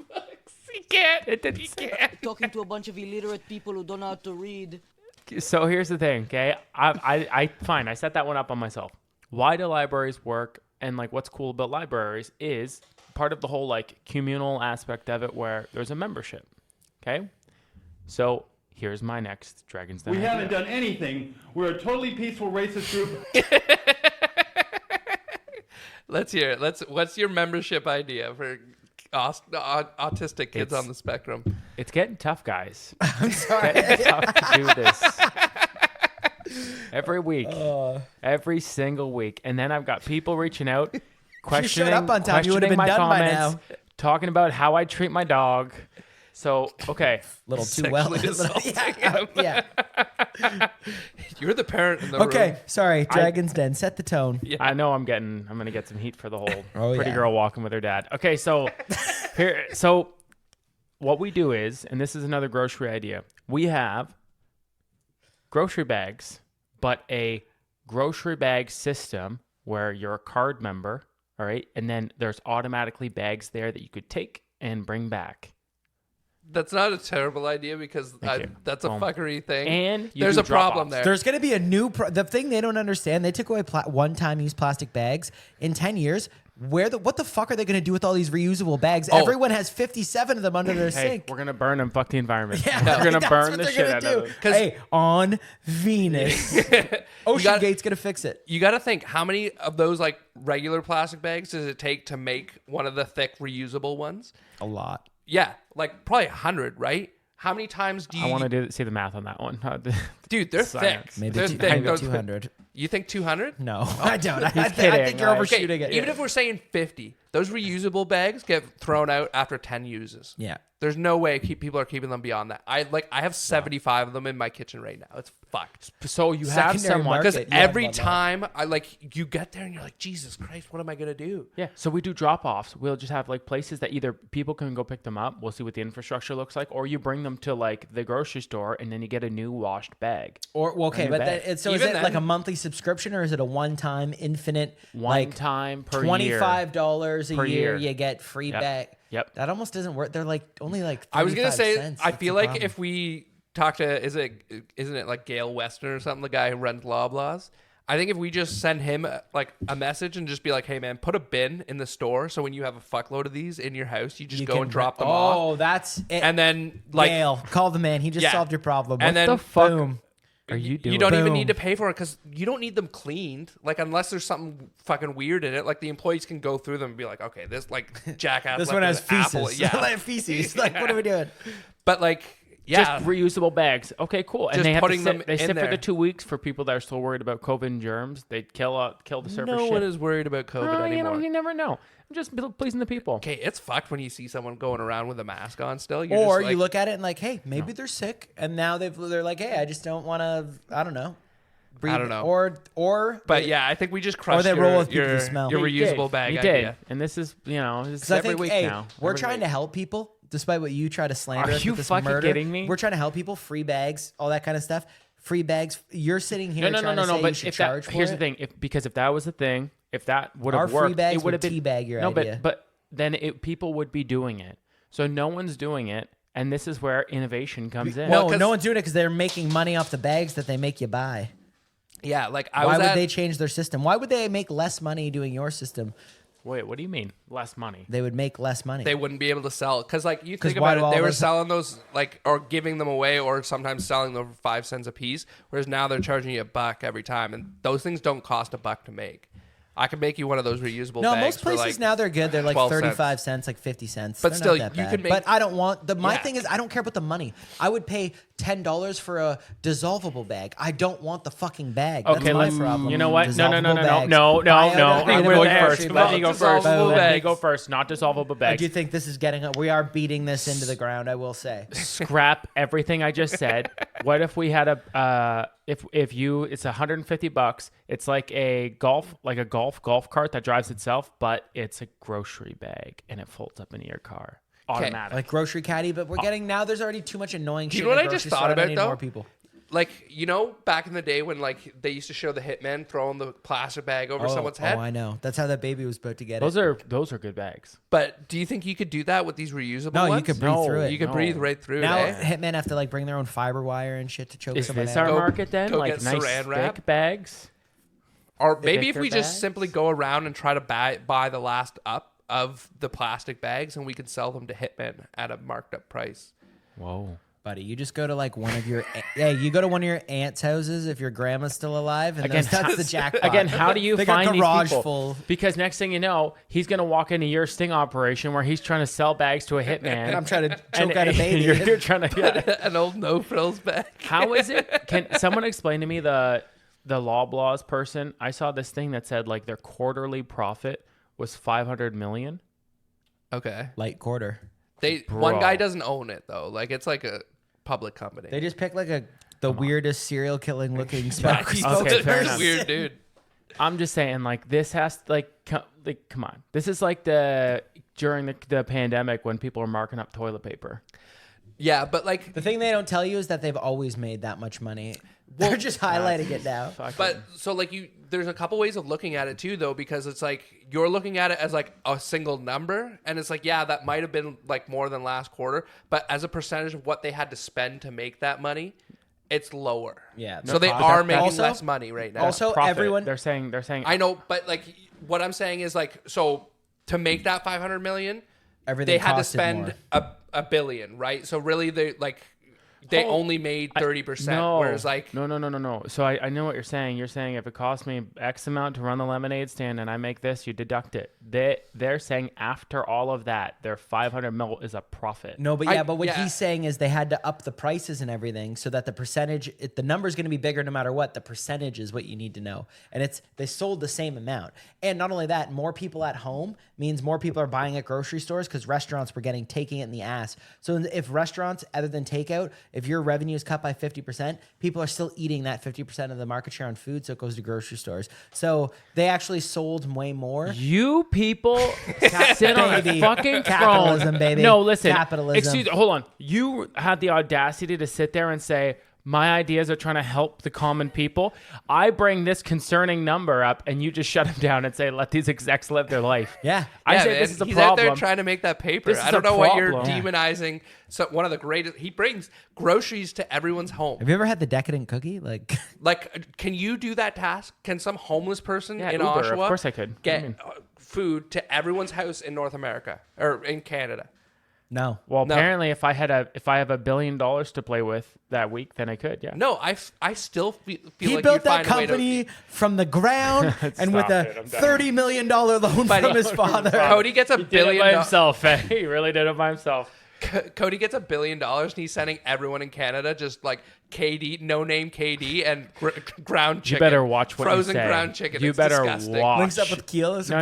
books. He can't. Talking to a bunch of illiterate people who don't know how to read. So here's the thing, okay? Fine, I set that one up on myself. Why do libraries work? And like what's cool about libraries is part of the whole like communal aspect of it where there's a membership. Okay? So here's my next Dragon's Den. We haven't done anything. We're a totally peaceful racist group. Let's hear it. What's your membership idea for autistic kids on the spectrum? It's getting tough, guys. I'm sorry. It's getting tough to do this. Every week. Every single week. And then I've got people reaching out, questioning, showed up on time, you would have been my done by comments, now. talking about how I treat my dog. So, okay. Little too well. Yeah. You're the parent in the room. Okay, sorry. Dragon's Den. Set the tone. Yeah. I know I'm going to get some heat for the whole pretty yeah. girl walking with her dad. Okay, so so what we do is, and this is another grocery idea, we have grocery bags, but a grocery bag system where you're a card member, all right? And then there's automatically bags there that you could take and bring back. That's not a terrible idea because that's a fuckery thing. And there's a problem there. There's going to be a new... the thing they don't understand, they took away one-time use plastic bags. In 10 years, what the fuck are they going to do with all these reusable bags? Everyone has 57 of them under their sink. We're going to burn them. Fuck the environment. Yeah, we're going to burn the shit out of them. Hey, on Venus. OceanGate's going to fix it. You got to think, how many of those like regular plastic bags does it take to make one of the thick reusable ones? A lot. Yeah, like probably 100, right? How many times do you... I want to see the math on that one. Dude, they're thick. Maybe they're thick. 200. You think 200? No, I don't. I kidding, think you're overshooting it. Even if we're saying 50, those reusable bags get thrown out after 10 uses. Yeah. There's no way people are keeping them beyond that. I have 75 of them in my kitchen right now. It's fucked. So you have someone... Because every time you get there and you're like, Jesus Christ, what am I going to do? Yeah. So we do drop-offs. We'll just have like places that either people can go pick them up. We'll see what the infrastructure looks like. Or you bring them to like the grocery store and then you get a new washed bag. Is it like a monthly subscription or is it a one-time infinite... One-time per year. $25 a year you get free bag. Yep. That almost doesn't work. They're like only like 35 I was gonna say, cents. I feel like if we talk to, isn't it like Galen Weston or something, the guy who runs Loblaws? I think if we just send him like a message and just be like, hey man, put a bin in the store so when you have a fuckload of these in your house, you just go and drop them off. Oh, that's it. And then like Gale, call the man. He just solved your problem. And then the fuck boom. Are you doing? You don't even need to pay for it because you don't need them cleaned. Like unless there's something fucking weird in it, like the employees can go through them and be like, okay, this like jackass. This one has feces. Apple. Yeah, feces. Like what are we doing? But like, yeah, just reusable bags. Okay, cool. And just they have putting to them sit, they sit there for the 2 weeks for people that are still worried about COVID and germs. They kill the surface. No one is worried about COVID anymore. You never know. I'm just pleasing the people. Okay, it's fucked when you see someone going around with a mask on still. Or you look at it and like, hey, maybe they're sick, and now they're like, hey, I just don't want to. I don't know. Breathe. I don't know. But yeah, I think we just crushed or they roll with your smell. reusable bag you idea. Did. And this is, this is every week now. We're trying to help people. despite what you try to slander Are us you with this fucking murder, kidding me? we're trying to help people. Free bags, all that kind of stuff. Free bags. You're sitting here trying to say you should charge for here's it. the thing. Because if that was the thing, if that would Our have free worked, bags it would have would been teabag your no, idea. but then people would be doing it. So no one's doing it, and this is where innovation comes in. No one's doing it because they're making money off the bags that they make you buy. Yeah, like Why would they change their system? Why would they make less money doing your system? Wait, what do you mean less money? They would make less money. They wouldn't be able to sell because, like, you 'Cause think why about do it, they all were those- selling those like or giving them away, or sometimes selling them for 5 cents a piece. Whereas now they're charging you $1 every time, and those things don't cost $1 to make. I could make you one of those reusable No, bags. most places for like now they're good. They're like 12 35 cents, like 50 cents. But They're still, not that you bad. could make- But I don't want my Yeah. thing is I don't care about the money. I would pay $10 for a dissolvable bag. I don't want the fucking bag. That's Okay, my let's. problem. You know what? No. Dissolvable bags. I'm Biodegradable going grocery first. bags. Let me go first. Dissolvable Let me bags. go first. Not dissolvable I bags. do think this is getting up. We are beating this into the ground. I will say. Scrap everything I just said. What if we had a if you it's $150? It's like a golf cart that drives itself, but it's a grocery bag and it folds up into your car automatic. Like grocery caddy, but we're getting now. There's already too much annoying shit. You know what in a I just grocery thought store. I about, need though? More people. Like, you know, back in the day when like they used to show the hitman throwing the plastic bag over someone's head. Oh, I know. That's how that baby was about to get those it. are good bags. But do you think you could do that with these reusable No, ones? you could breathe through it. You could breathe right through Now it. eh? hitmen have to like bring their own fiber wire and shit to choke Is someone this out. our market then? go Like get nice saran wrap. thick bags? Or maybe if thicker we just bags? simply go around and try to buy the last up of the plastic bags, and we can sell them to hitmen at a marked up price. Whoa. Buddy, you just go to like one of your you go to one of your aunt's houses if your grandma's still alive, and Again, that's the jackpot. Again, how do you They got find these garage people? full. Because next thing you know, he's gonna walk into your sting operation where he's trying to sell bags to a hitman. And I'm trying to choke out a baby. You're trying to. Yeah. An old no frills bag. How is it? Can someone explain to me the Loblaws person? I saw this thing that said like their quarterly profit was 500 million. Okay. Light quarter. One guy doesn't own it though. Like it's like a public company. They just pick like the weirdest serial killing looking smoke. Okay, fair enough. Weird dude. I'm just saying, like this has come on. This is like during the pandemic when people were marking up toilet paper. Yeah, but like The thing they don't tell you is that they've always made that much money. They're just highlighting it now. But so like there's a couple ways of looking at it too though, because it's like you're looking at it as like a single number, and it's like, yeah, that might have been like more than last quarter, but as a percentage of what they had to spend to make that money, it's lower. Yeah. So they profit. are making Also- less money right now. Also, Profit. everyone. They're saying I know, but like what I'm saying is like, so to make that 500 million, Everything they had to costed spend more. a billion, right? So really they only made 30%, whereas like No. So I know what you're saying. You're saying if it costs me X amount to run the lemonade stand and I make this, you deduct it. They're saying after all of that, their 500 mil is a profit. No, but what he's saying is they had to up the prices and everything so that the percentage, the number's going to be bigger no matter what. The percentage is what you need to know. And they sold the same amount. And not only that, more people at home means more people are buying at grocery stores because restaurants were taking it in the ass. So if restaurants, other than takeout, if your revenue is cut by 50%, people are still eating that 50% of the market share on food, so it goes to grocery stores. So they actually sold way more. You people sit on a Baby. fucking Capitalism, throne. baby. No, listen. Capitalism. Hold on. You had the audacity to sit there and say, my ideas are trying to help the common people. I bring this concerning number up, and you just shut him down and say, let these execs live their life. Yeah. I say man, this is a he's problem. out there trying to make that paper. This is I don't a know what you're problem. demonizing. So one of the greatest, he brings groceries to everyone's home. Have you ever had the decadent cookie? Like Can you do that task? Can some homeless person in Uber, Oshawa of course I could. What do you get mean? food to everyone's house in North America or in Canada? No. Well, No. apparently, if I have $1 billion to play with that week, then I could. Yeah. No, I still feel He like built you'd that find a way company from the ground and with Stop a it, I'm done. $30 million loan from his father. Cody gets a He did it billion by do- himself. Eh? He really did it by himself. Cody gets $1 billion and he's sending everyone in Canada just like KD, no name KD, and ground chicken. You better watch what frozen you say. ground chicken. You It's better disgusting. watch. Links up with Keyless. No.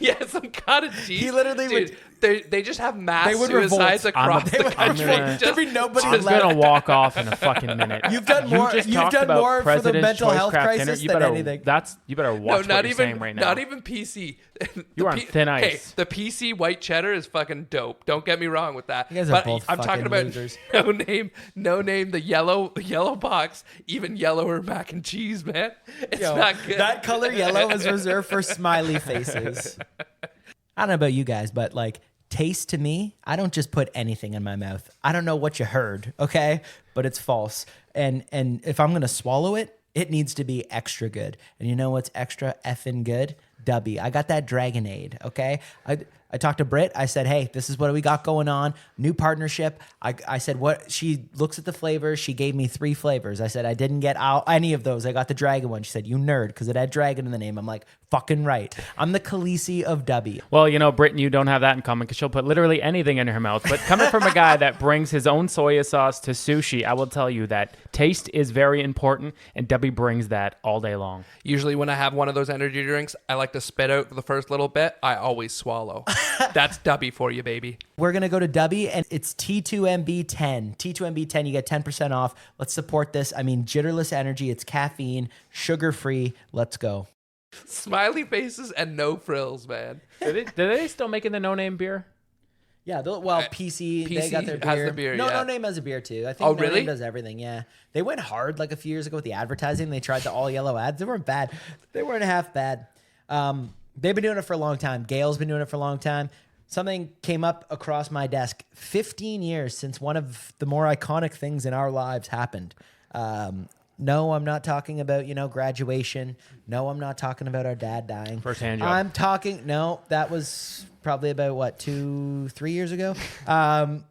Yeah, some cottage cheese. He literally Dude, They just have mass They would suicides revolt. across the country. There'd be nobody I'm left. gonna walk off in a fucking minute. You've done more. You just You've talked done about more for the President's mental Choice health Craft dinner. crisis You than better, anything. You better No, watch not what you're saying even right now. not even PC. You are on thin ice. Okay, the PC white cheddar is fucking dope. Don't get me wrong with that. You guys are but both I'm fucking talking about losers. no name, the yellow box, even yellower mac and cheese, man. It's Yo, not good. that color yellow is reserved for smiley faces. I don't know about you guys, but like taste to me, I don't just put anything in my mouth. I don't know what you heard, okay? But it's false. And if I'm gonna swallow it, it needs to be extra good. And you know what's extra effing good? Dubby. I got that Dragonade, okay? I talked to Britt. I said, hey, this is what we got going on. New partnership. I said, what? She looks at the flavors. She gave me 3 flavors. I said, I didn't get any of those. I got the dragon one. She said, you nerd, because it had dragon in the name. I'm like, fucking right. I'm the Khaleesi of Dubby. Well, you know, Britt and you don't have that in common because she'll put literally anything in her mouth. But coming from a guy that brings his own soya sauce to sushi, I will tell you that taste is very important, and Dubby brings that all day long. Usually when I have one of those energy drinks, I like to spit out the first little bit. I always swallow. That's Dubby for you, baby. We're going to go to Dubby, and it's T2MB10. T2MB10, you get 10% off. Let's support this. I mean, jitterless energy. It's caffeine, sugar-free. Let's go. Smiley faces and no frills, man. Do they still making the no-name beer? Yeah, PC, they got their beer. has the beer, No yeah. Name has a beer too. I think Oh, No really? Name does everything, yeah. They went hard like a few years ago with the advertising. They tried the all yellow ads. They weren't bad. They weren't half bad. They've been doing it for a long time. Gail's been doing it for a long time. Something came up across my desk 15 years since one of the more iconic things in our lives happened. No, I'm not talking about, graduation. No, I'm not talking about our dad dying. First-hand job. I'm talking, no, that was probably about, 2-3 years ago? I'm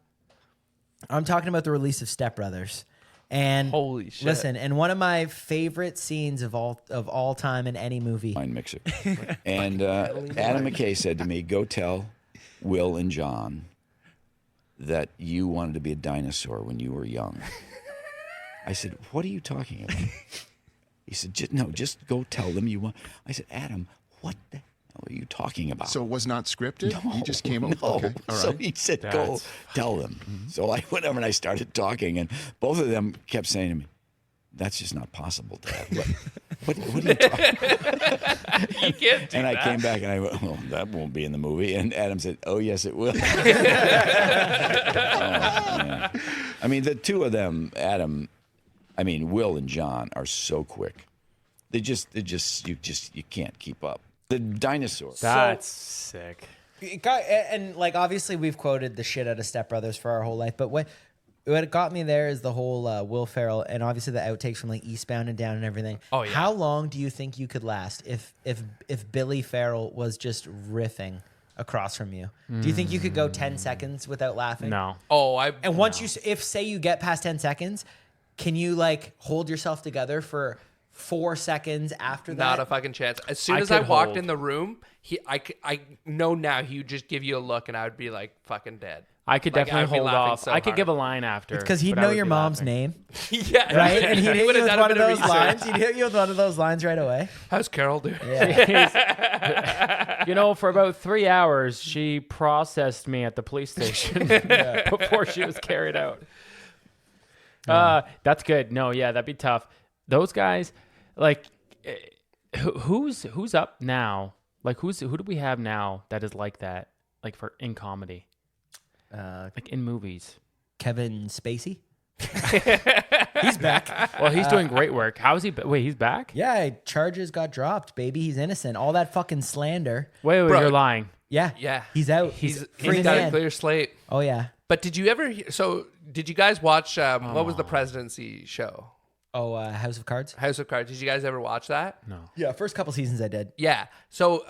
talking about the release of Step Brothers. And Holy shit. listen, and one of my favorite scenes of all time in any movie. Wine mixer. And Adam McKay said to me, go tell Will and John that you wanted to be a dinosaur when you were young. I said, what are you talking about? He said, just go tell them you want. I said, Adam, what the hell are you talking about? So it was not scripted? No, You just came up no. Okay. All So right. he said, go tell them. Mm-hmm. So I went over and I started talking, and both of them kept saying to me, that's just not possible, Dad. What are you talking about? You can't do And that. I came back and I went, well, that won't be in the movie. And Adam said, oh, yes, it will. Yeah. I mean, the two of them, Will and John, are so quick. You can't keep up. The dinosaurs. That's sick. And like obviously we've quoted the shit out of Step Brothers for our whole life, but what got me there is the whole Will Ferrell and obviously the outtakes from like Eastbound and Down and everything. Oh, yeah. How long do you think you could last if Billy Farrell was just riffing across from you? Do you think you could go 10 seconds without laughing? No. And once say you get past 10 seconds, can you like hold yourself together for 4 seconds after that? Not a fucking chance. As soon as could I walked hold. in the room, I know now he would just give you a look and I would be like fucking dead. I could Like, definitely I'd be hold laughing off. so I could hard. give a line after. It's because he'd but I know would your be mom's laughing. name, Yeah. right? And he'd hit you would've with done a one of bit of those research. lines. He'd hit you with one of those lines right away. How's Carol doing? Yeah. For about 3 hours, she processed me at the police station before she was carried out. That's good. No, yeah, that'd be tough. Those guys, like, who's up now? Like, who do we have now that is like that? Like in comedy, like in movies. Kevin Spacey. He's back. Well, he's doing great work. How is he? Wait, he's back? Yeah, charges got dropped, baby. He's innocent. All that fucking slander. Wait, Bro. you're lying. Yeah. Yeah. He's out. He's free got a man. clear slate. Oh, yeah. But did you ever did you guys watch what was the presidency show? Oh, House of Cards? House of Cards. Did you guys ever watch that? No. Yeah, first couple seasons I did. Yeah. So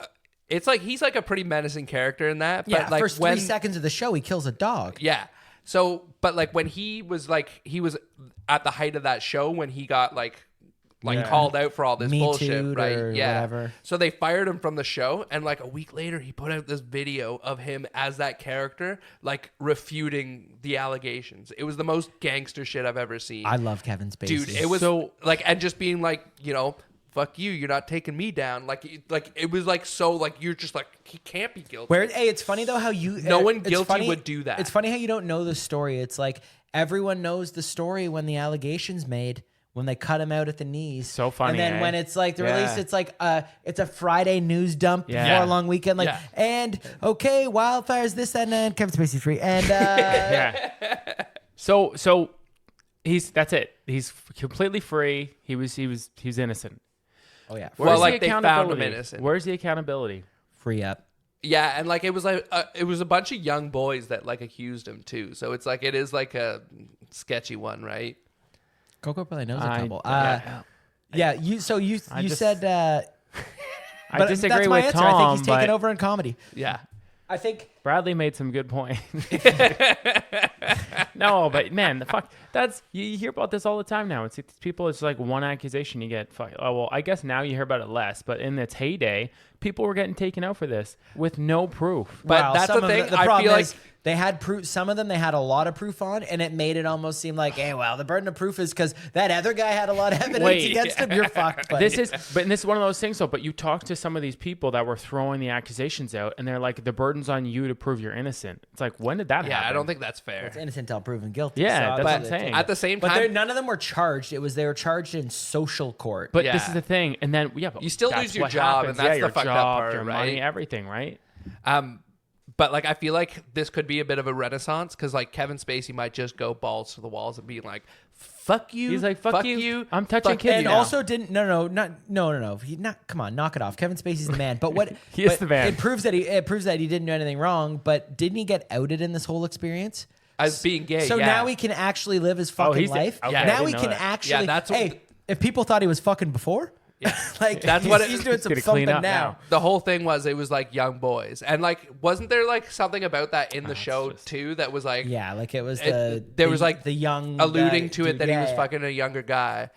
it's like he's like a pretty menacing character in that. But Yeah, like first 3 seconds of the show, he kills a dog. Yeah. So, but like when he was at the height of that show when he got like called out for all this Me bullshit, Too'd right? or Yeah. whatever. So they fired him from the show, and like a week later, he put out this video of him as that character, like refuting the allegations. It was the most gangster shit I've ever seen. I love Kevin Spacey. Dude, it was so like, and just being like, fuck you, you're not taking me down. Like it was like so like you're just like he can't be guilty. Hey, it's funny though how you no one it's guilty funny- would do that. It's funny how you don't know the story. It's like everyone knows the story when the allegations made. When they cut him out at the knees. So funny, And then eh? when it's like the Yeah. release, it's like it's a Friday news dump before a long weekend. Like, and okay, wildfires, this, that, and Kevin Spacey free. And yeah. So that's it. He's completely free. He was innocent. Oh yeah. Well, Where's like the they found him accountability? innocent. Where's the accountability? Free up. Yeah, and like it was a bunch of young boys that like accused him too. So it's like it is like a sketchy one, right? Coco probably knows a couple. You said. I but disagree that's my with answer. Tom. I think he's taken but over in comedy. Yeah. I think Bradley made some good points. No, but man, the fuck. That's you hear about this all the time now. It's people. It's like one accusation you get. Fuck. Oh well, I guess now you hear about it less. But in its heyday, people were getting taken out for this with no proof. But that's the thing. The I problem feel is they had proof. Some of them they had a lot of proof on, and it made it almost seem like, hey, well, the burden of proof is because that other guy had a lot of evidence against him. You're fucked. Buddy. This is one of those things though. But you talk to some of these people that were throwing the accusations out, and they're like, the burden's on you to prove you're innocent. It's like, when did that happen? Yeah, I don't think that's fair. It's innocent until proven guilty. Yeah, so that's what I'm saying. At the same But time, none of them were charged. They were charged in social court. But this is the thing, and then but you still that's lose your what job, happens. and that's your the fucked up job, part, your right? money, everything, right? But like I feel like this could be a bit of a renaissance because like Kevin Spacey might just go balls to the walls and be like, "Fuck you." He's like, "Fuck you. I'm touching fuck kids you." And now. also didn't no. Come on, knock it off. Kevin Spacey's the man. But what He is but the man. It proves that he didn't do anything wrong. But didn't he get outed in this whole experience? As being gay. So yeah. now he can actually live his fucking life. okay, I now didn't he know can that. actually. Yeah, that's what- hey, if people thought he was fucking before, like That's what he's doing some gonna clean thumping up now. The whole thing was it was like young boys, and like wasn't there like something about that in the show too that was like Yeah, like it was there was like the young alluding guy, to it dude, that he was yeah. fucking a younger guy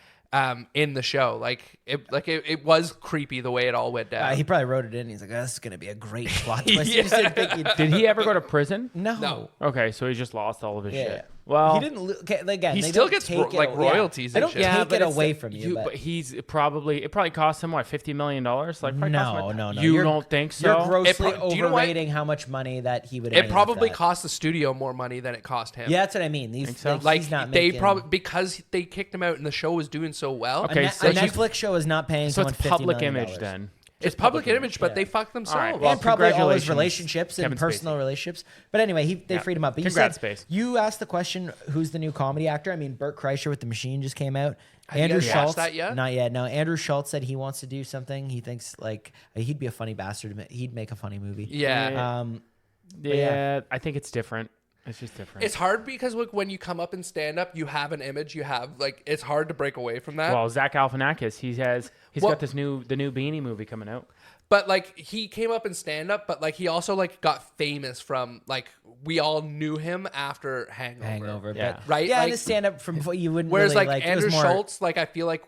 in the show. Like it was creepy the way it all went down. He probably wrote it in. He's like, oh, "This is gonna be a great plot twist." He just didn't think he'd- Did he ever go to prison? No. Okay, so he just lost all of his Yeah. shit. Well, he didn't. Okay, again, he they still don't gets take it like away. royalties They and don't shit. take it it's away from you. But he's it probably cost him what $50 million. Like probably cost him, No. You You're- don't think so? You're grossly do you know what? overrating how much money that he would. It earn probably off that. cost the studio more money than it cost him. Yeah, that's what I mean. These so? Like he's not they making, probably because they kicked him out and the show was doing so well. Okay, a, so a you- Netflix show is not paying So someone it's $50 public million. image then. It's public image, but yeah. they fucked themselves. All right, well, And probably all his congratulations, relationships and Kevin personal relationships. But anyway, they freed him up. But Congrats, you said, Space. you asked the question, who's the new comedy actor? I mean, Bert Kreischer with The Machine just came out. Have Andrew you guys watched Schulz, that yet? not yet. No, Andrew Schulz said he wants to do something. He thinks like he'd be a funny bastard. He'd make a funny movie. Yeah. Yeah, I think it's different. It's just different. It's hard because like when you come up and stand up, you have an image. You have like it's hard to break away from that. Well, Zach Galifianakis, he's Well- got the new Beanie movie coming out. But like he came up in stand up, but like he also like got famous from like we all knew him after Hangover. Yeah. But, Right? Yeah, Like- and his stand up from before you wouldn't. Whereas really, like it was Andrew more, Schulz, like I feel like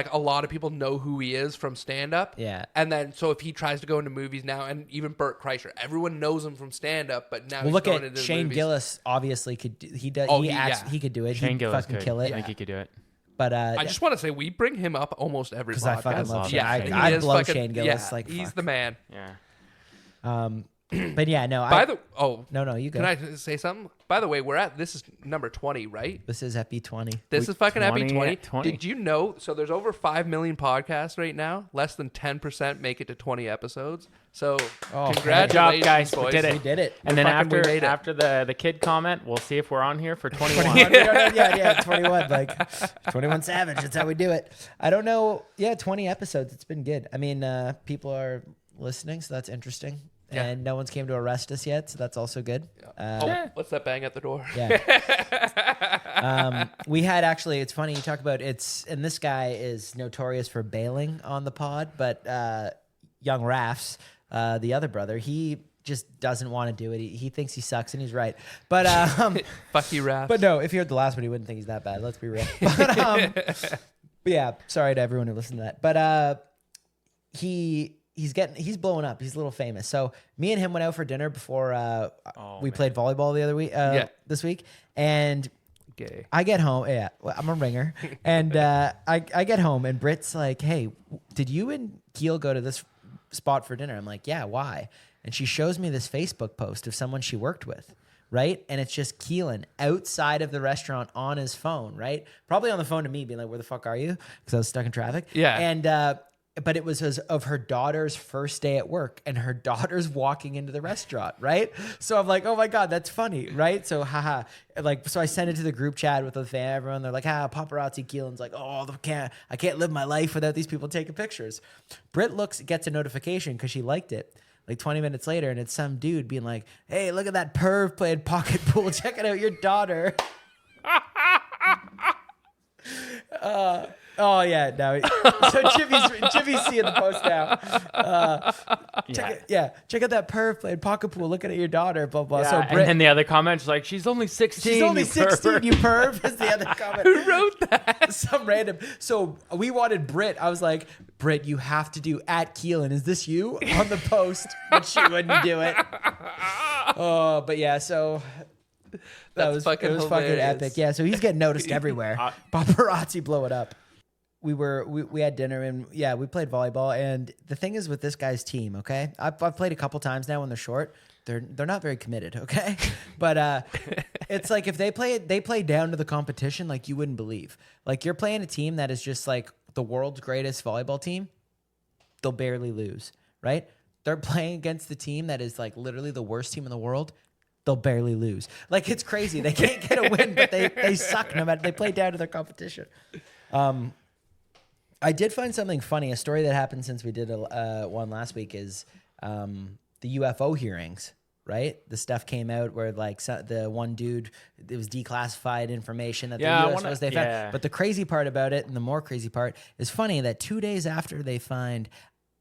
a lot of people know who he is from stand up. Yeah. And then so if he tries to go into movies now, and even Bert Kreischer, everyone knows him from stand up, but now Well, he's look going at into Shane movies. Gillis. Obviously, could do, he does. Oh, He could do it. Shane He'd Gillis fucking could. kill it. I think he could do it. But I just want to say we bring him up almost every because podcast. I fucking love Shane. Yeah, he I is blow fucking- Shane Gillis. yeah, Like he's fuck. the man. Yeah. But yeah, no. No, you go. Can I say something? By the way, this is number 20, right? This is Epi 20. This is fucking Epi 20. 20. Did you know? So there's over 5 million podcasts right now. Less than 10% make it to 20 episodes. So good congratulations, job, guys. boys. We did it. We did it. And then we made it. after the kid comment, we'll see if we're on here for 21. yeah, 21. Like 21 Savage. That's how we do it. I don't know. Yeah, 20 episodes. It's been good. I mean, people are listening, so that's interesting. Yeah. And no one's came to arrest us yet, so that's also good. What's that bang at the door? Yeah. We had actually, it's funny you talk about and this guy is notorious for bailing on the pod, but young Rafs, the other brother, he just doesn't want to do it. He thinks he sucks, and he's right. But Fuck you, Raph. but no, if you heard the last one, you wouldn't think he's that bad. Let's be real. But yeah, sorry to everyone who listened to that. But he's blowing up. He's a little famous. So me and him went out for dinner before we played volleyball the other week. This week, and Gay. I get home. Yeah, well, I'm a ringer, and I get home, and Britt's like, "Hey, did you and Keel go to this spot for dinner? I'm like, yeah, why? And she shows me this Facebook post of someone she worked with, right? And it's just Keelan outside of the restaurant on his phone, right? Probably on the phone to me being like, where the fuck are you? Because I was stuck in traffic. Yeah. And, but it was of her daughter's first day at work, and her daughter's walking into the restaurant, right? So I'm like, oh my God, that's funny, right? So haha, like, so I sent it to the group chat with the fan, everyone. They're like, paparazzi. Keelan's like, oh, I can't live my life without these people taking pictures. Britt gets a notification because she liked it. Like 20 minutes later, and it's some dude being like, hey, look at that perv playing pocket pool. Check it out, your daughter. Oh yeah, no. So Jimmy's seeing the post now. Check out that perv playing pocket pool. Looking at your daughter, blah blah. Yeah, So and then the other comments like, she's only 16. She's only you 16. pervert. You perv is the other comment. Who wrote that? Some random. So we wanted Britt. I was like, Britt, you have to do @Keelan. Is this you on the post? But she wouldn't do it. Oh, but yeah. So. It was fucking epic. Yeah, so he's getting noticed everywhere. Paparazzi blow it up. We had dinner and we played volleyball. And the thing is with this guy's team, okay? I've played a couple times now when they're short. They're not very committed, okay? But it's like if they play down to the competition like you wouldn't believe. Like you're playing a team that is just like the world's greatest volleyball team, they'll barely lose, right? They're playing against the team that is like literally the worst team in the world. They'll barely lose. Like it's crazy. They can't get a win, but they suck no matter. They play down to their competition. I did find something funny. A story that happened since we did one last week is the UFO hearings. Right, the stuff came out where like the one dude, it was declassified information that the UFOs they found. But the crazy part about it, and the more crazy part, is funny that 2 days after they find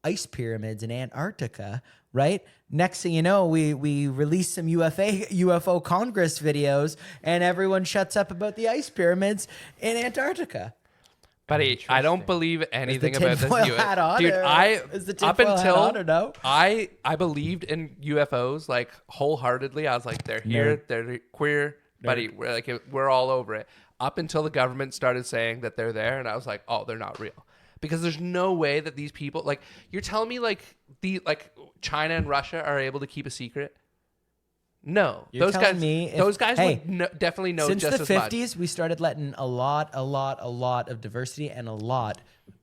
ice pyramids in Antarctica, right? Next thing you know, we release some UFO Congress videos, and everyone shuts up about the ice pyramids in Antarctica. Buddy, I don't believe anything about this UFO. Dude, up until I believed in UFOs like wholeheartedly. I was like, they're here, they're queer, buddy. We're all over it. Up until the government started saying that they're there, and I was like, oh, they're not real. Because there's no way that these people, like, you're telling me like China and Russia are able to keep a secret? No, those guys would definitely know just as much. Since the 50s, we started letting a lot of diversity and a lot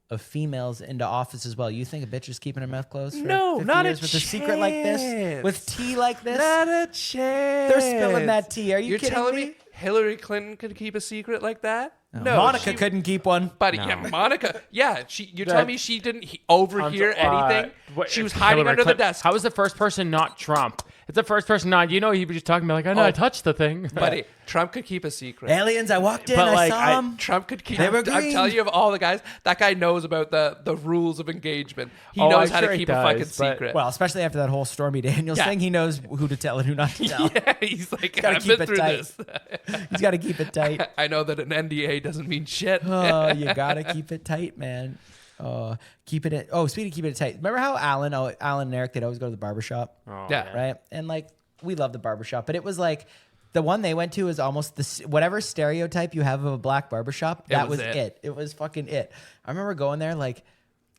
of females into office as well. You think a bitch is keeping her mouth closed for 50 not years with a secret like this? With tea like this? Not a chance. They're spilling that tea. Are you kidding telling me? Hillary Clinton could keep a secret like that? No, Monica couldn't keep one. Buddy, yeah, Monica. Yeah, you're telling me she didn't overhear anything? She was hiding under the desk. How was the first person not Trump? It's the first person not. You know, he was just talking about like, I touched the thing. Buddy, Trump could keep a secret. Aliens, I walked in, I saw them. Trump could keep. They were green. I'm telling you, of all the guys, that guy knows about the rules of engagement. He knows how to keep a fucking secret. Well, especially after that whole Stormy Daniels thing, he knows who to tell and who not to tell. Yeah, he's like, I've been through this. He's got to keep it tight. I know that an NDA doesn't mean shit. Oh, you gotta keep it tight, man. Speaking of keeping it tight, remember how Alan and Eric, they'd always go to the barbershop? Yeah. Right? And like, we love the barbershop, but it was like, the one they went to is almost whatever stereotype you have of a black barbershop, that was it. It was fucking it. I remember going there, like,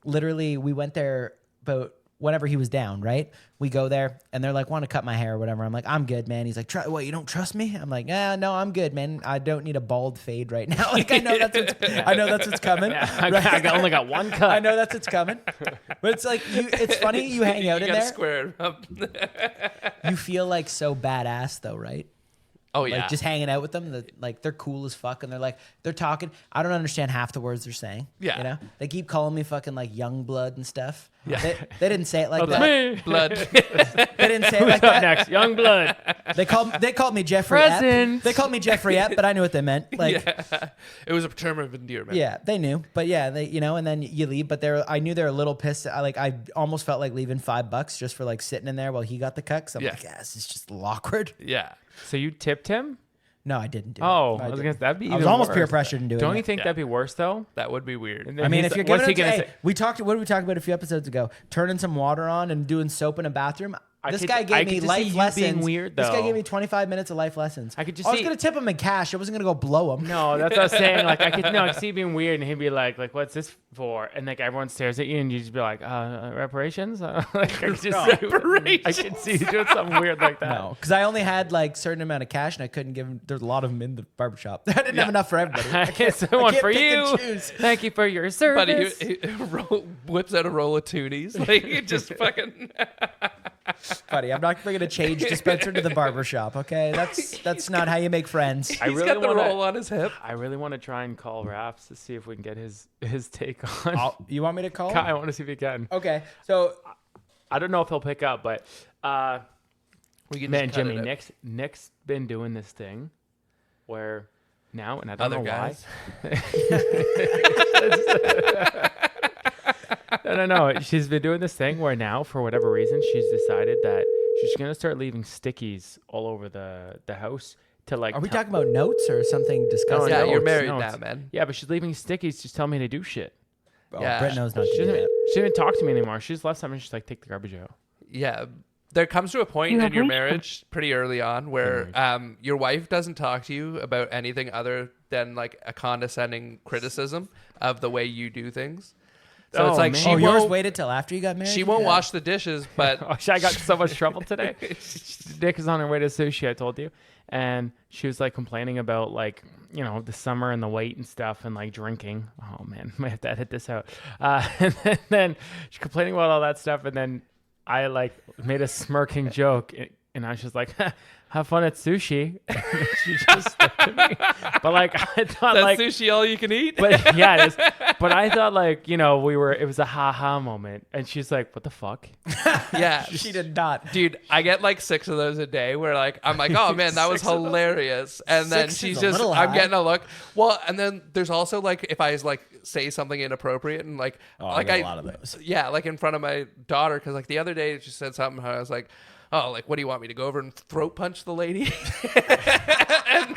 literally, we went there about whenever he was down, right? We go there, and they're like, want to cut my hair or whatever. I'm like, I'm good, man. He's like, what, you don't trust me? I'm like, no, I'm good, man. I don't need a bald fade right now. Like, I know that's what's coming. Yeah, right? I only got one cut. I know that's what's coming. But it's like, it's funny, you hang out in there. Square it up. You feel like so badass, though, right? Oh, yeah. Like, just hanging out with them, like, they're cool as fuck, and they're talking. I don't understand half the words they're saying. Yeah. You know? They keep calling me fucking, like, young blood and stuff. Yeah. They didn't say it like that. Me. Blood. They didn't say it like that. Next, young blood. They called me Jeffrey Epp. They called me Jeffrey Epp, but I knew what they meant. Like, yeah. It was a term of endearment. Yeah, they knew. But yeah, and then you leave, but I knew they were a little pissed. I almost felt like leaving $5 just for like sitting in there while he got the cut. So I'm like, this is just awkward. Yeah. So you tipped him? No, I didn't do it. Oh, I was gonna. That'd be. I was almost peer pressured into doing it. Don't you think that'd be worse though? That would be weird. I mean, if you're gonna say, what did we talk about a few episodes ago? Turning some water on and doing soap in a bathroom. This guy gave me life lessons. Being weird, though. This guy gave me 25 minutes of life lessons. I could just I was see- going to tip him in cash. I wasn't going to go blow him. No, that's what I was saying. Like I could see it being weird, and he'd be like, what's this for? And like everyone stares at you, and you just be like, reparations. Like I could just I could see you doing something weird like that. No, because I only had like certain amount of cash, and I couldn't give him. There's a lot of them in the barbershop. I didn't have enough for everybody. I can't, Someone I can't for pick and you. choose. Thank you for your But service. he whips out a roll of toonies. Like, he just fucking... Buddy, I'm not bringing a change dispenser to the barbershop, okay? That's not how you make friends. He's got the roll on his hip. I really want to try and call Raps to see if we can get his take on. You want me to call? I want to see if he can. Okay, so I don't know if he'll pick up, but we can man, just cut Jimmy, it out. Nick's been doing this thing where now, and I don't Other know guys. why. No. She's been doing this thing where now, for whatever reason, she's decided that she's gonna start leaving stickies all over the house to like. are we talking about notes or something disgusting? Yeah, you're notes, married notes. now, man. Yeah, but she's leaving stickies. Just tell me to do shit. Oh, Yeah. Brett knows not She to do doesn't, that. she doesn't talk to me anymore. She just left something. She's like, take the garbage out. Yeah. There comes to a point in your marriage pretty early on where your wife doesn't talk to you about anything other than like a condescending criticism of the way you do things. So it's like man. Yours waited till after you got married? she won't wash the dishes, but I got so much trouble today. Nick is on her way to sushi, I told you. And she was like complaining about like, the summer and the weight and stuff and like drinking. Oh man, might have to edit this out. And then she's complaining about all that stuff. And then I like made a smirking joke and I was just like, have fun at sushi. And she just looked at me. But like, I thought that's like sushi all you can eat. But yeah, it is. But I thought like, it was a ha-ha moment. And she's like, what the fuck? Yeah. She did not. Dude, I get like 6 of those a day where like, I'm like, oh man, that was hilarious. And then 6 she's is a just, little I'm high. getting a look. Well, and then there's also like, if I like say something inappropriate and like, I get a lot of those. Yeah, like in front of my daughter. Cause like the other day she said something, I was like, oh, like, what do you want me to go over and throat punch the lady? And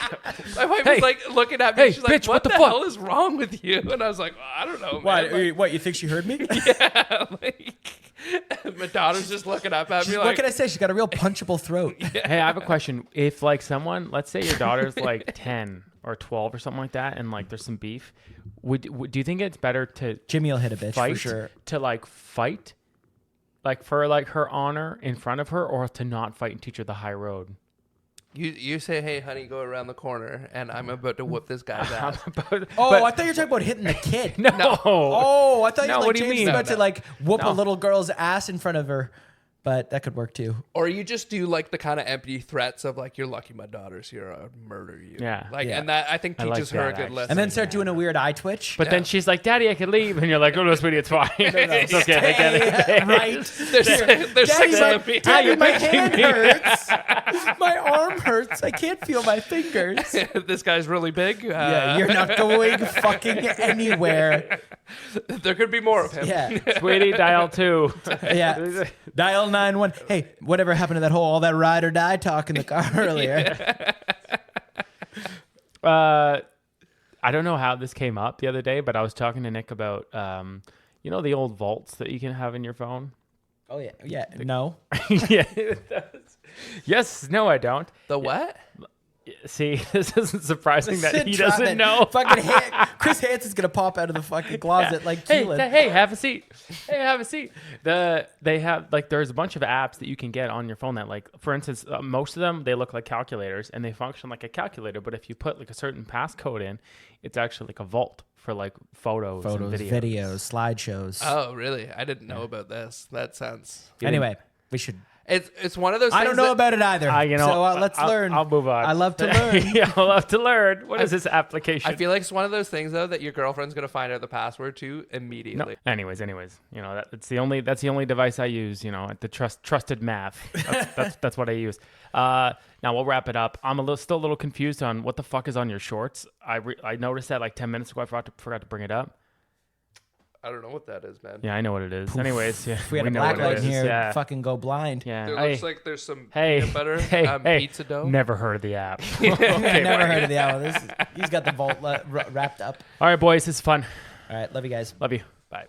my wife was like looking at me. Hey, she's like, bitch, what the what the fuck?" hell is wrong with you? And I was like, I don't know, man. Like, What, you think she heard me? yeah, like, my daughter's just looking up at me What like, can I say? She's got a real punchable throat. Hey, I have a question. If like someone, let's say your daughter's like 10 or 12 or something like that, and like there's some beef, do you think it's better to Jimmy will hit a bitch fight for sure. to like fight, like for like her honor in front of her, or to not fight and teach her the high road? you say, hey, honey, go around the corner, and I'm about to whoop this guy's ass. I thought you were talking about hitting the kid. No. Oh, I thought No, you were what like do you James mean? about to like whoop No. a little girl's ass in front of her, but that could work too. Or you just do like the kind of empty threats of like, you're lucky my daughter's here, I'll murder you. Yeah. Like, Yeah. and that I think I like teaches her a that, good actually. lesson. And then start doing a weird eye twitch. But then she's like, Daddy, I can leave. And you're like, oh, no, sweetie, it's fine. It's okay. I get it. Right. there's 6 of them here. Daddy, my hand hurts. My arm hurts. I can't feel my fingers. This guy's really big. Yeah, you're not going fucking anywhere. There could be more of him. Yeah. Sweetie, dial 2. Yeah. Dial 911. Hey, whatever happened to that whole all that ride or die talk in the car earlier? I don't know how this came up the other day, but I was talking to Nick about, the old vaults that you can have in your phone. Oh yeah. Yeah. No. Yeah, it does. Yes. No, I don't. The what? See, this isn't surprising that Sit, he drop doesn't it. know. Fucking Chris Hansen's gonna pop out of the fucking closet like Keelan. Hey, have a seat. Hey, have a seat. They have like there's a bunch of apps that you can get on your phone that like, for instance, most of them they look like calculators and they function like a calculator. But if you put like a certain passcode in, it's actually like a vault for like photos and videos, slideshows. Oh, really? I didn't know about this. That sounds. Anyway, we should. It's one of those things I don't know about it either. So let's learn. I'll move on. I love to learn. Yeah, I love to learn. What is this application? I feel like it's one of those things though that your girlfriend's gonna find out the password to immediately. No. Anyways, that's the only device I use. The trusted math. That's what I use. Now we'll wrap it up. I'm still a little confused on what the fuck is on your shorts. I noticed that like 10 minutes ago. I forgot to bring it up. I don't know what that is, man. Yeah, I know what it is. Poof. Anyways, yeah, If we had a know black what it light in is. here, Yeah. fucking go blind. Yeah. There looks like there's some hey, peanut butter hey, pizza dough. Never heard of the app. I Okay, never bye. heard of the owl. He's got the vault wrapped up. All right, boys, this is fun. All right, love you guys. Love you. Bye.